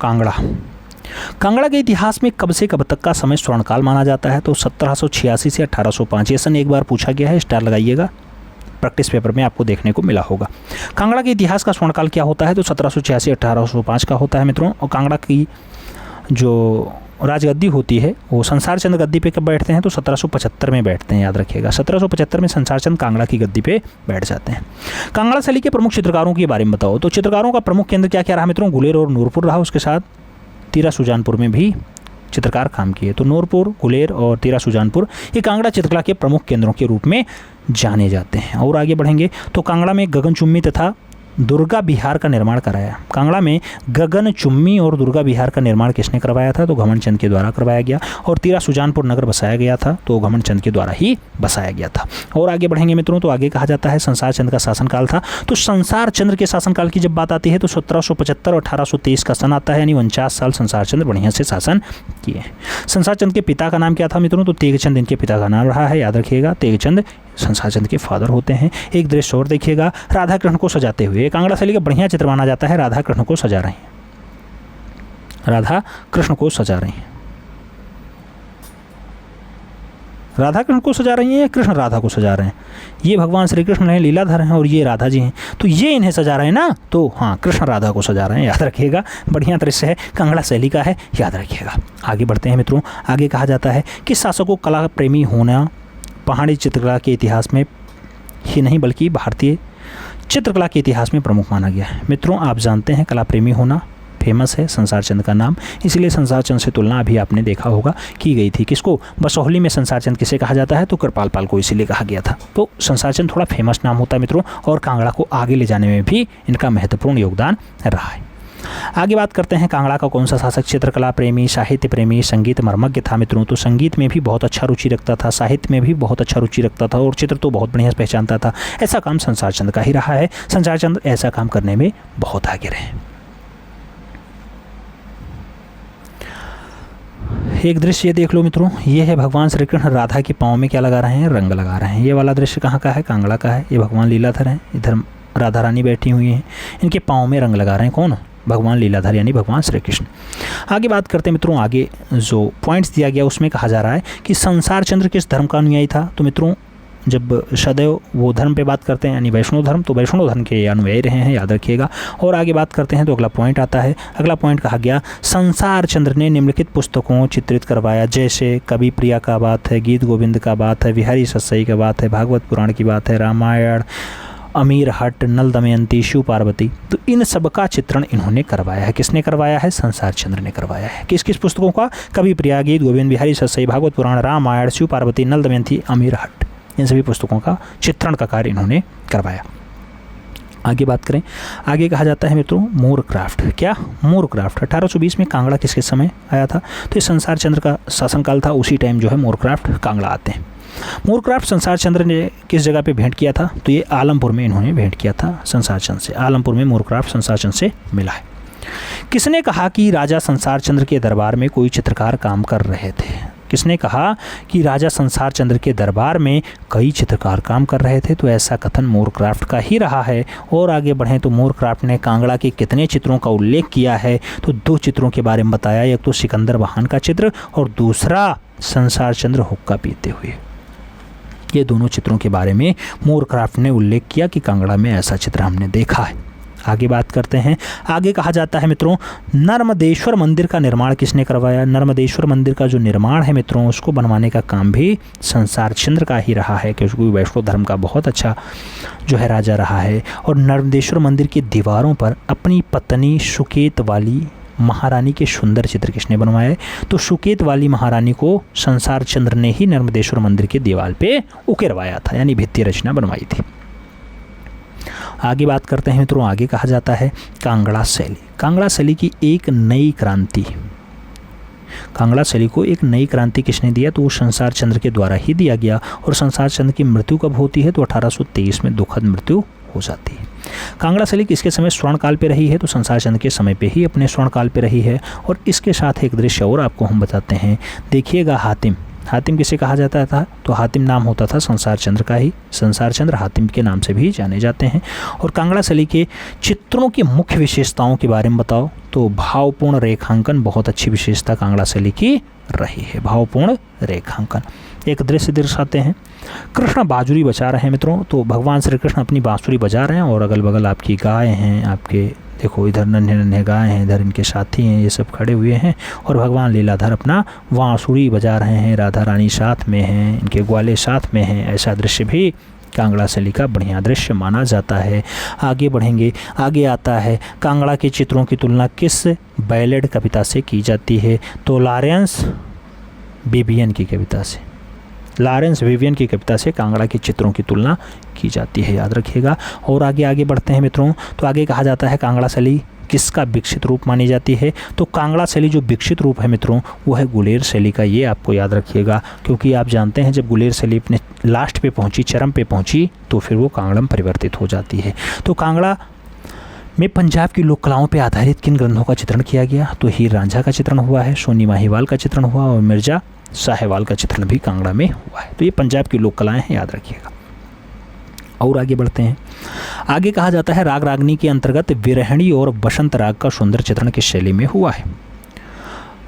कांगड़ा के इतिहास में कब से कब तक का समय स्वर्णकाल माना जाता है? तो 1786 से 1805। ये सन एक बार पूछा गया है, स्टार लगाइएगा, प्रैक्टिस पेपर में आपको देखने को मिला होगा। कांगड़ा के इतिहास का स्वर्णकाल क्या होता है? तो 1786 1805 का होता है मित्रों। और कांगड़ा की जो राजगद्दी होती है वो संसार चंद्र गद्दी पे कब बैठते हैं तो 1775 में बैठते हैं, याद रखिएगा 1775 में संसार चंद्र कांगड़ा की गद्दी पे बैठ जाते हैं। कांगड़ा शैली के प्रमुख चित्रकारों के बारे में बताओ। तो चित्रकारों का प्रमुख केंद्र क्या क्या रहा मित्रों, गुलेर और नूरपुर रहा, उसके साथ तीरा सुजानपुर में भी चित्रकार काम किए। तो नूरपुर, गुलेर और तीरा सुजानपुर ये कांगड़ा चित्रकला के प्रमुख केंद्रों के रूप में जाने जाते हैं। और आगे बढ़ेंगे तो कांगड़ा में गगनचुम्बी तथा दुर्गा विहार का निर्माण कराया। कांगड़ा में गगनचुम्बी और दुर्गा विहार का निर्माण किसने करवाया था तो घमंड चंद के द्वारा करवाया गया। और तीरा सुजानपुर नगर बसाया गया था तो घमंड चंद के द्वारा ही बसाया गया था। और आगे बढ़ेंगे मित्रों तो आगे कहा जाता है संसार चंद्र का शासनकाल था। तो संसार चंद्र के शासनकाल की जब बात आती है तो 1775 और 1823 का सन आता है, यानी 49 साल संसार चंद्र बढ़िया से शासन किए। संसार चंद्र के पिता का नाम क्या था मित्रों तो तेगचंद इनके पिता का नाम रहा है, याद रखिएगा तेगचंद संसार चंद्र के फादर होते हैं। एक दृश्य और देखिएगा, राधा कृष्ण को सजाते हुए, कांगड़ा शैली का बढ़िया चित्र माना जाता है। राधा कृष्ण को सजा रही हैं, राधा कृष्ण को सजा रही हैं, राधा कृष्ण को सजा रही हैं या कृष्ण राधा को सजा रहे हैं। ये भगवान श्री कृष्ण हैं, लीलाधर हैं और ये राधा जी हैं, तो ये इन्हें सजा रहे हैं ना, तो हाँ कृष्ण राधा को सजा रहे हैं, याद रखिएगा। बढ़िया दृश्य है, कांगड़ा शैली का है, याद रखिएगा। आगे बढ़ते हैं मित्रों, आगे कहा जाता है कि शासकों कला प्रेमी होना पहाड़ी चित्रकला के इतिहास में ही नहीं बल्कि भारतीय चित्रकला के इतिहास में प्रमुख माना गया है। मित्रों आप जानते हैं कला प्रेमी होना फेमस है संसार चंद्र का नाम, इसलिए संसार चंद्र से तुलना अभी आपने देखा होगा की गई थी। किसको, बसोहली में संसार चंद्र किसे कहा जाता है तो कृपाल पाल को इसीलिए कहा गया था। तो संसार चंद्र थोड़ा फेमस नाम होता है मित्रों, और कांगड़ा को आगे ले जाने में भी इनका महत्वपूर्ण योगदान रहा है। आगे बात करते हैं कांगड़ा का कौन सा शासक चित्रकला प्रेमी, साहित्य प्रेमी, संगीत मर्मज्ञ था मित्रों। तो संगीत में भी बहुत अच्छा रुचि रखता था, साहित्य में भी बहुत अच्छा रुचि रखता था और चित्र तो बहुत बढ़िया पहचानता था। ऐसा काम संसार चंद्र का ही रहा है। संसार चंद्र ऐसा काम करने में बहुत आगे रहे। एक दृश्य ये देख लो मित्रों, ये है भगवान श्री कृष्ण राधा के पाँव में क्या लगा रहे हैं, रंग लगा रहे हैं। ये वाला दृश्य कहाँ का है, कांगड़ा का है। ये भगवान लीलाधर हैं, इधर राधा रानी बैठी हुई हैं, इनके पाँव में रंग लगा रहे हैं कौन, भगवान लीलाधर यानी भगवान श्री कृष्ण। आगे बात करते हैं मित्रों, आगे जो पॉइंट्स दिया गया उसमें कहा जा रहा है कि संसार चंद्र किस धर्म का अनुयायी था। तो मित्रों जब सदैव वो धर्म पे बात करते हैं यानी वैष्णव धर्म, तो वैष्णव धर्म के अनुयायी रहे हैं, याद रखिएगा। और आगे बात करते हैं तो अगला पॉइंट आता है। अगला पॉइंट कहा गया संसार चंद्र ने निम्नलिखित पुस्तकों चित्रित करवाया, जैसे कवि प्रिया का बात है, गीत गोविंद का बात है, बिहारी सत्सई का बात है, भागवत पुराण की बात है, रामायण, अमीर हट, नल दमयंती, शिव पार्वती। तो इन सब का चित्रण इन्होंने करवाया है। किसने करवाया है, संसार चंद्र ने करवाया है। किस किस पुस्तकों का, कवि प्रिया, गीत गोविंद, बिहारी सत्सई, भागवत पुराण, रामायण, शिव पार्वती, नल दमयंती, अमीर हट, इन सभी पुस्तकों का चित्रण का कार्य इन्होंने करवाया। आगे बात करें, आगे कहा जाता है मित्रों मोरक्राफ्ट। क्या, मोरक्राफ्ट 1820 में कांगड़ा किसके समय आया था तो ये संसार चंद्र का शासनकाल था, उसी टाइम जो है मोरक्राफ्ट कांगड़ा आते हैं। मोरक्राफ्ट संसार चंद्र ने किस जगह पे भेंट किया था तो ये आलमपुर में इन्होंने भेंट किया था संसार चंद्र से। आलमपुर में मोरक्राफ्ट संसार चंद्र से मिला है। किसने कहा कि राजा संसार चंद्र के दरबार में कोई चित्रकार काम कर रहे थे। किसने कहा कि राजा संसार चंद्र के दरबार में कई चित्रकार काम कर रहे थे तो ऐसा कथन मोरक्राफ्ट का ही रहा है। और आगे बढ़ें तो मोरक्राफ्ट ने कांगड़ा के कितने चित्रों का उल्लेख किया है तो 2 चित्रों के बारे में बताया, एक तो सिकंदर बहान का चित्र और दूसरा संसार चंद्र हुक्का पीते हुए। ये दोनों चित्रों के बारे में मोरक्राफ्ट ने उल्लेख किया कि कांगड़ा में ऐसा चित्र हमने देखा है। आगे बात करते हैं, आगे कहा जाता है मित्रों नर्मदेश्वर मंदिर का निर्माण किसने करवाया। नर्मदेश्वर मंदिर का जो निर्माण है मित्रों उसको बनवाने का काम भी संसार चंद्र का ही रहा है, क्योंकि वैष्णव धर्म का बहुत अच्छा जो है राजा रहा है। और नर्मदेश्वर मंदिर की दीवारों पर अपनी पत्नी सुकेत वाली महारानी के सुंदर चित्र किसने बनवाए तो सुकेत वाली महारानी को संसार चंद्र ने ही नर्मदेश्वर मंदिर के दीवार पे उकेरवाया था, यानी भित्ति रचना बनवाई थी। आगे बात करते हैं मित्रों, आगे कहा जाता है कांगड़ा शैली। कांगड़ा शैली की एक नई क्रांति, कांगड़ा शैली को एक नई क्रांति किसने दिया तो वो संसार चंद्र के द्वारा ही दिया गया। और संसार चंद्र की मृत्यु कब होती है तो 1823 में दुखद मृत्यु हो जाती है। कांगड़ा शैली किसके समय स्वर्ण काल पे रही है तो संसार चंद्र के समय पे ही अपने स्वर्ण काल पे रही है। और इसके साथ एक दृश्य और आपको हम बताते हैं, देखिएगा हातिम। हातिम किसे कहा जाता था तो हातिम नाम होता था संसार चंद्र का ही, संसार चंद्र हातिम के नाम से भी जाने जाते हैं। और कांगड़ा शैली के चित्रों की मुख्य विशेषताओं के बारे में बताओ तो भावपूर्ण रेखांकन बहुत अच्छी विशेषता कांगड़ा शैली की रही है, भावपूर्ण रेखांकन। एक दृश्य दर्शाते हैं। कृष्ण बांसुरी बजा रहे हैं मित्रों, तो भगवान श्री कृष्ण अपनी बांसुरी बजा रहे हैं और अगल बगल आपकी गाय हैं, आपके देखो इधर नन्हे नन्हे गाय हैं, इधर इनके साथी हैं, ये सब खड़े हुए हैं और भगवान लीलाधर अपना बांसुरी बजा रहे हैं। राधा रानी साथ में हैं, इनके ग्वाले साथ में हैं। ऐसा दृश्य भी कांगड़ा शैली का बढ़िया दृश्य माना जाता है। आगे बढ़ेंगे, आगे आता है कांगड़ा के चित्रों की तुलना किस बैलेड कविता से की जाती है? तो लॉरेंस विवियन की कविता से, लॉरेंस विवियन की कविता से कांगड़ा के चित्रों की तुलना की जाती है, याद रखिएगा। और आगे बढ़ते हैं मित्रों, तो आगे कहा जाता है कांगड़ा शैली किसका विकसित रूप मानी जाती है? तो कांगड़ा शैली जो विकसित रूप है मित्रों वो है गुलेर शैली का। ये आपको याद रखिएगा, क्योंकि आप जानते हैं जब गुलेर शैली अपने लास्ट पे पहुंची, चरम पे पहुंची, तो फिर वो कांगड़ा में परिवर्तित हो जाती है। तो कांगड़ा में पंजाब की लोक कलाओं पर आधारित किन ग्रंथों का चित्रण किया गया? तो हीर रांझा का चित्रण हुआ है, सोनी माहीवाल का चित्रण हुआ और मिर्जा साहेवाल का चित्रण भी कांगड़ा में हुआ है। तो ये पंजाब की लोक कलाएँ हैं, याद रखिएगा। और आगे बढ़ते हैं, आगे कहा जाता है राग रागनी के अंतर्गत विरहिणी और बसंत राग का सुंदर चित्रण किस शैली में हुआ है?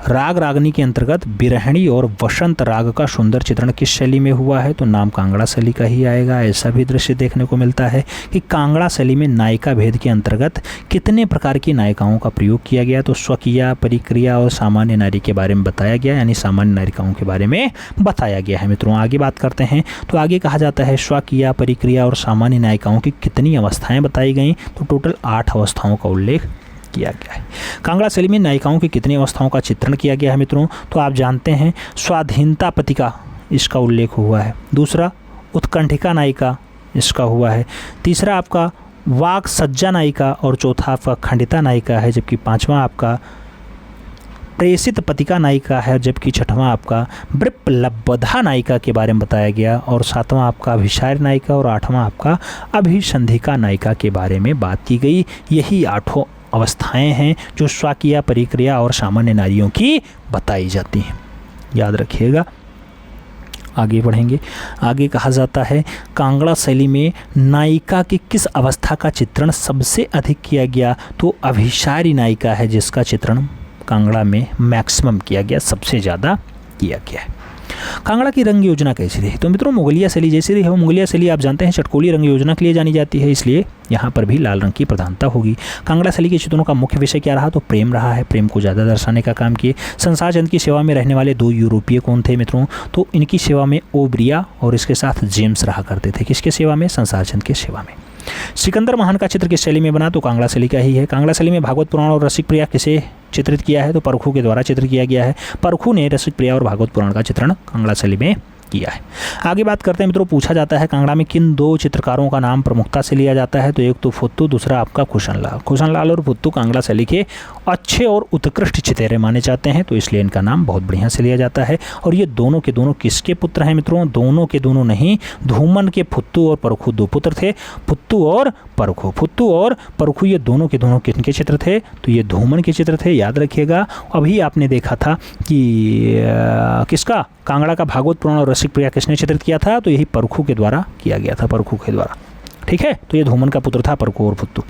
राग रागनी के अंतर्गत बिरहणी और वसंत राग का सुंदर चित्रण किस शैली में हुआ है? तो नाम कांगड़ा शैली का ही आएगा। ऐसा भी दृश्य देखने को मिलता है कि कांगड़ा शैली में नायिका भेद के अंतर्गत कितने प्रकार की नायिकाओं का प्रयोग किया गया? तो स्वकीया, परिक्रिया और सामान्य नारी के बारे में बताया गया, यानी सामान्य नायिकाओं के बारे में बताया गया है। मित्रों आगे बात करते हैं, तो आगे कहा जाता है स्वकीया, परिक्रिया और सामान्य नायिकाओं की कितनी अवस्थाएँ बताई गई? तो टोटल 8 अवस्थाओं का उल्लेख किया गया है। कांगड़ा शैली में नायिकाओं की कितनी अवस्थाओं का चित्रण किया गया है मित्रों? तो आप जानते हैं स्वाधीनता पतिका इसका उल्लेख हुआ है, दूसरा उत्कंठिका नायिका इसका हुआ है, तीसरा आपका वाक सज्जा नायिका और चौथा आपका खंडिता नायिका है, जबकि पांचवा आपका प्रेषित पतिका नायिका है, जबकि छठवां आपका विप्लवधा नायिका के बारे में बताया गया और सातवां आपका अभिसार नायिका और आठवां आपका अभिसंधिका नायिका के बारे में बात की गई। यही 8 अवस्थाएं हैं जो स्वकीय, परिक्रिया और सामान्य नारियों की बताई जाती हैं, याद रखिएगा। आगे बढ़ेंगे, आगे कहा जाता है कांगड़ा शैली में नायिका की किस अवस्था का चित्रण सबसे अधिक किया गया? तो अभिसारी नायिका है जिसका चित्रण कांगड़ा में मैक्सिमम किया गया, सबसे ज़्यादा किया गया है। कांगड़ा की रंग योजना कैसी रही? तो मित्रों मुगलिया शैली जैसी रही है। मुगलिया शैली आप जानते हैं चटकोली रंग योजना के लिए जानी जाती है, इसलिए यहाँ पर भी लाल रंग की प्रधानता होगी। कांगड़ा शैली के चित्रों का मुख्य विषय क्या रहा? तो प्रेम रहा है, प्रेम को ज़्यादा दर्शाने का काम किए। संसार चंद्र की सेवा में रहने वाले 2 यूरोपीय कौन थे मित्रों? तो इनकी सेवा में ओब्रिया और इसके साथ जेम्स रहा करते थे। किसके सेवा में? संसार चंद्र की सेवा में। सिकंदर महान का चित्र किस शैली में बना? तो कांगड़ा शैली का ही है। कांगड़ा शैली में भागवत पुराण और रसिक प्रिया किसे चित्रित किया है? तो परखू के द्वारा चित्र किया गया है। परखू ने रसिक प्रिया और भागवत पुराण का चित्रण कांगड़ा शैली में किया है। आगे बात करते हैं मित्रों, पूछा जाता है कांगड़ा में किन 2 चित्रकारों का नाम प्रमुखता से लिया जाता है? तो एक तो फुत्तू, दूसरा आपका कुशनलाल। कुशनलाल और फुत्तू कांगड़ा शैली के अच्छे और उत्कृष्ट चितेरे माने जाते हैं, तो इसलिए इनका नाम बहुत बढ़िया से लिया जाता है। और ये दोनों के दोनों किसके पुत्र हैं मित्रों? दोनों के दोनों नहीं, धूमन के फुत्तू और परखू 2 पुत्र थे। फुत्तू और परखू, फुत्तू और परखू ये दोनों के दोनों किनके चित्र थे? तो ये धूमन के चित्र थे, याद रखिएगा। अभी आपने देखा था कि किसका कांगड़ा का भागवत पुराण और रसिक प्रिया किसने चित्रित किया था? तो यही परखू के द्वारा किया गया था, परखू के द्वारा। ठीक है, तो ये धूमन का पुत्र था परखू और फुत्तू।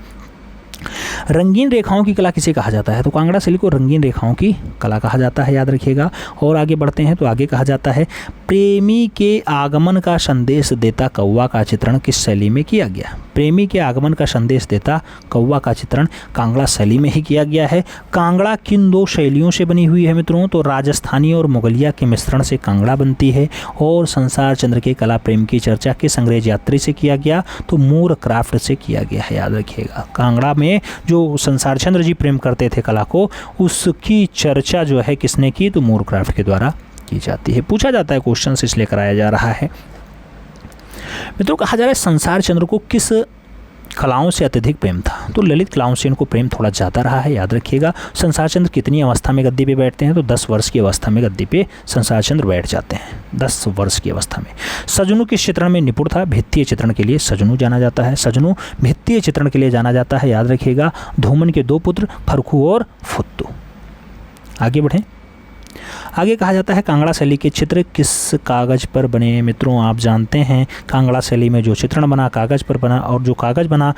रंगीन रेखाओं की कला किसे कहा जाता है? तो कांगड़ा शैली को रंगीन रेखाओं की कला कहा जाता है, याद रखिएगा। और आगे बढ़ते हैं, तो आगे कहा जाता है प्रेमी के आगमन का संदेश देता कौवा का चित्रण किस शैली में किया गया? प्रेमी के आगमन का संदेश देता कौवा का चित्रण कांगड़ा शैली में ही किया गया है। कांगड़ा किन 2 शैलियों से बनी हुई है मित्रों? तो राजस्थानी और मुगलिया के मिश्रण से कांगड़ा बनती है। और संसार चंद्र के कला प्रेम की चर्चा किस अंग्रेज यात्री से किया गया? तो मूर क्राफ्ट से किया गया है, याद रखिएगा। कांगड़ा में जो संसार चंद्र जी प्रेम करते थे कला को, उसकी चर्चा जो है किसने की? तो मूर क्राफ्ट के द्वारा की जाती है। पूछा जाता है क्वेश्चन इसलिए कराया जा रहा है मित्रों। कहा जा रहा है संसार चंद्र को किस कलाओं से अत्यधिक प्रेम था? तो ललित कलाओं से इनको प्रेम थोड़ा ज़्यादा रहा है, याद रखिएगा। संसार चंद्र कितनी अवस्था में गद्दी पे बैठते हैं? तो 10 वर्ष की अवस्था में गद्दी पे संसार चंद्र बैठ जाते हैं, 10 वर्ष की अवस्था में। सजनू किस चित्रण में निपुण था? भित्तीय चित्रण के लिए सजनू जाना जाता है। सजनू भित्तीय चित्रण के लिए जाना जाता है, याद रखिएगा। धूमन के 2 पुत्र फरखू और फुत्तू। आगे बढ़ें, आगे कहा जाता है कांगड़ा शैली के चित्र किस कागज़ पर बने? मित्रों आप जानते हैं कांगड़ा शैली में जो चित्रण बना कागज़ पर बना, और जो कागज़ बना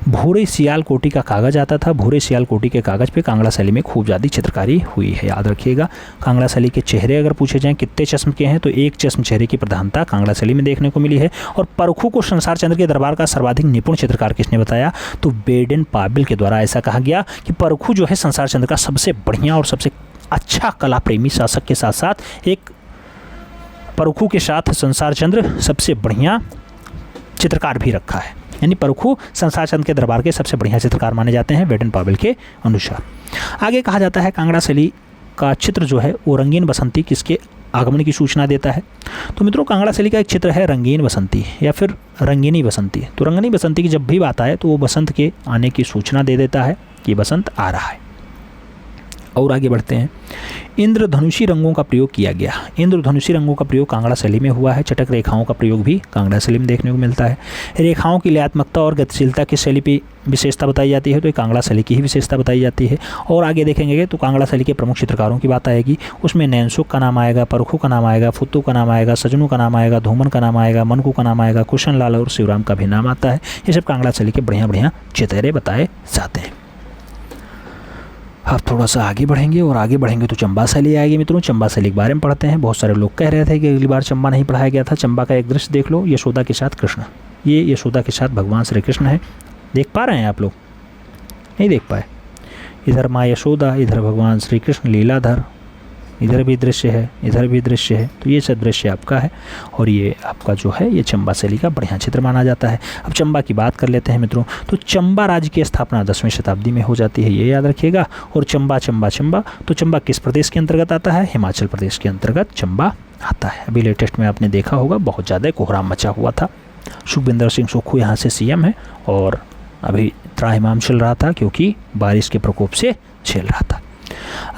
भूरे सियालकोटी का कागज़ आता था। भूरे सियालकोटी के कागज़ पे कांगड़ा शैली में खूब ज़्यादा चित्रकारी हुई है, याद रखिएगा। कांगड़ा शैली के चेहरे अगर पूछे जाएं कितने चश्म के हैं, तो एक चश्म चेहरे की प्रधानता कांगड़ा शैली में देखने को मिली है। और परखू को संसार चंद्र के दरबार का सर्वाधिक निपुण चित्रकार किसने बताया, तो बेडन पाविल के द्वारा ऐसा कहा गया कि परखू जो है संसार चंद्र का सबसे बढ़िया और सबसे अच्छा कला प्रेमी शासक के साथ साथ एक परखू के साथ संसार चंद्र सबसे बढ़िया चित्रकार भी रखा है, यानी परखू संसार चंद्र के दरबार के सबसे बढ़िया चित्रकार माने जाते हैं बेडन पाविल के अनुसार। आगे कहा जाता है कांगड़ा शैली का चित्र जो है वो रंगीन बसंती किसके आगमन की सूचना देता है। तो मित्रों कांगड़ा शैली का एक चित्र है रंगीन बसंती या फिर रंगीनी बसंती। तो रंगीनी बसंती की जब भी बात आए तो वो बसंत के आने की सूचना दे देता है कि बसंत आ रहा है। और आगे बढ़ते हैं, इंद्रधनुषी रंगों का प्रयोग किया गया। इंद्रधनुषी रंगों का प्रयोग कांगड़ा शैली में हुआ है। चटक रेखाओं का प्रयोग भी कांगड़ा शैली में देखने को मिलता है। रेखाओं की लयात्मकता और गतिशीलता की शैली की विशेषता बताई जाती है, तो ये कांगड़ा शैली की ही विशेषता बताई जाती है। और आगे देखेंगे तो कांगड़ा शैली के प्रमुख चित्रकारों की बात आएगी, उसमें नैनसुख का नाम आएगा, परखू का नाम आएगा, फुत्तू का नाम आएगा, सजनू का नाम आएगा, धूमन का नाम आएगा, मनकू का नाम आएगा, कुशन लाल और शिवराम का भी नाम आता है। ये सब कांगड़ा शैली के बढ़िया बढ़िया चितहरे बताए जाते हैं। अब थोड़ा सा आगे बढ़ेंगे और आगे बढ़ेंगे तो चंबा शैली आएगी। मित्रों चंबा शैली के बारे में पढ़ते हैं। बहुत सारे लोग कह रहे थे कि अगली बार चंबा नहीं पढ़ाया गया था। चंबा का एक दृश्य देख लो, यशोदा के साथ कृष्ण, ये यशोदा के साथ भगवान श्री कृष्ण है। देख पा रहे हैं आप लोग, नहीं देख पाए? इधर माँ यशोदा, इधर भगवान श्री कृष्ण लीलाधर, इधर भी दृश्य है, इधर भी दृश्य है। तो ये सब दृश्य आपका है और ये आपका जो है ये चंबा शैली का बढ़िया चित्र माना जाता है। अब चंबा की बात कर लेते हैं मित्रों। तो चंबा राज्य की स्थापना 10वीं शताब्दी में हो जाती है, ये याद रखिएगा। और चंबा चंबा चंबा, तो चंबा किस प्रदेश के अंतर्गत आता है? हिमाचल प्रदेश के अंतर्गत चंबा आता है। अभी लेटेस्ट में आपने देखा होगा बहुत ज़्यादा कोहराम मचा हुआ था। सुखविंदर सिंह सुक्खू यहाँ से सीएम है और अभी त्राहिमाम चल रहा था क्योंकि बारिश के प्रकोप से झेल रहा था।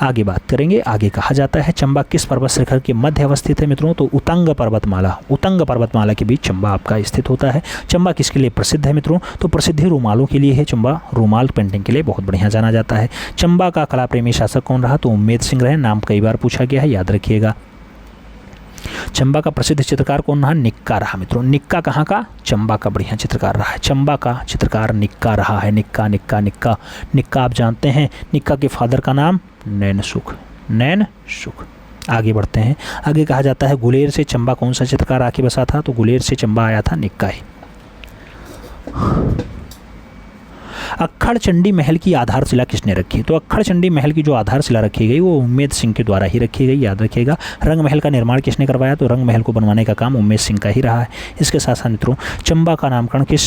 आगे बात करेंगे। आगे कहा जाता है चंबा किस पर्वत शिखर के मध्य अवस्थित है मित्रों? तो उतंग पर्वतमाला के बीच चंबा आपका स्थित होता है। चंबा किसके लिए प्रसिद्ध है मित्रों? तो प्रसिद्धि रूमालों के लिए है। चंबा रूमाल पेंटिंग के लिए बहुत बढ़िया जाना जाता है। चंबा का कला प्रेमी शासक कौन रहा? तो उम्मेद सिंह रहे। नाम कई बार पूछा गया है, याद रखिएगा। चंबा का प्रसिद्ध चित्रकार कौन रहा? निक्का रहा मित्रों। निक्का कहाँ का? चंबा का बढ़िया चित्रकार रहा है। चंबा का चित्रकार निक्का रहा है। निक्का निक्का निक्का निक्का आप जानते हैं। निक्का के फादर का नाम नैनसुख। आगे बढ़ते हैं। आगे कहा जाता है गुलेर से चंबा कौन सा चित्रकार आके बसा था? तो गुलेर से चंबा आया था निक्का ही। अक्खड़ चंडी महल की आधारशिला किसने रखी? तो अक्खड़ चंडी महल की जो आधारशिला रखी गई वो उम्मेद सिंह के द्वारा ही रखी गई, याद रखिएगा। रंग महल का निर्माण किसने करवाया? तो रंग महल को बनवाने का काम उम्मेद सिंह का ही रहा है। इसके साथ साथ मित्रों चंबा का नामकरण किस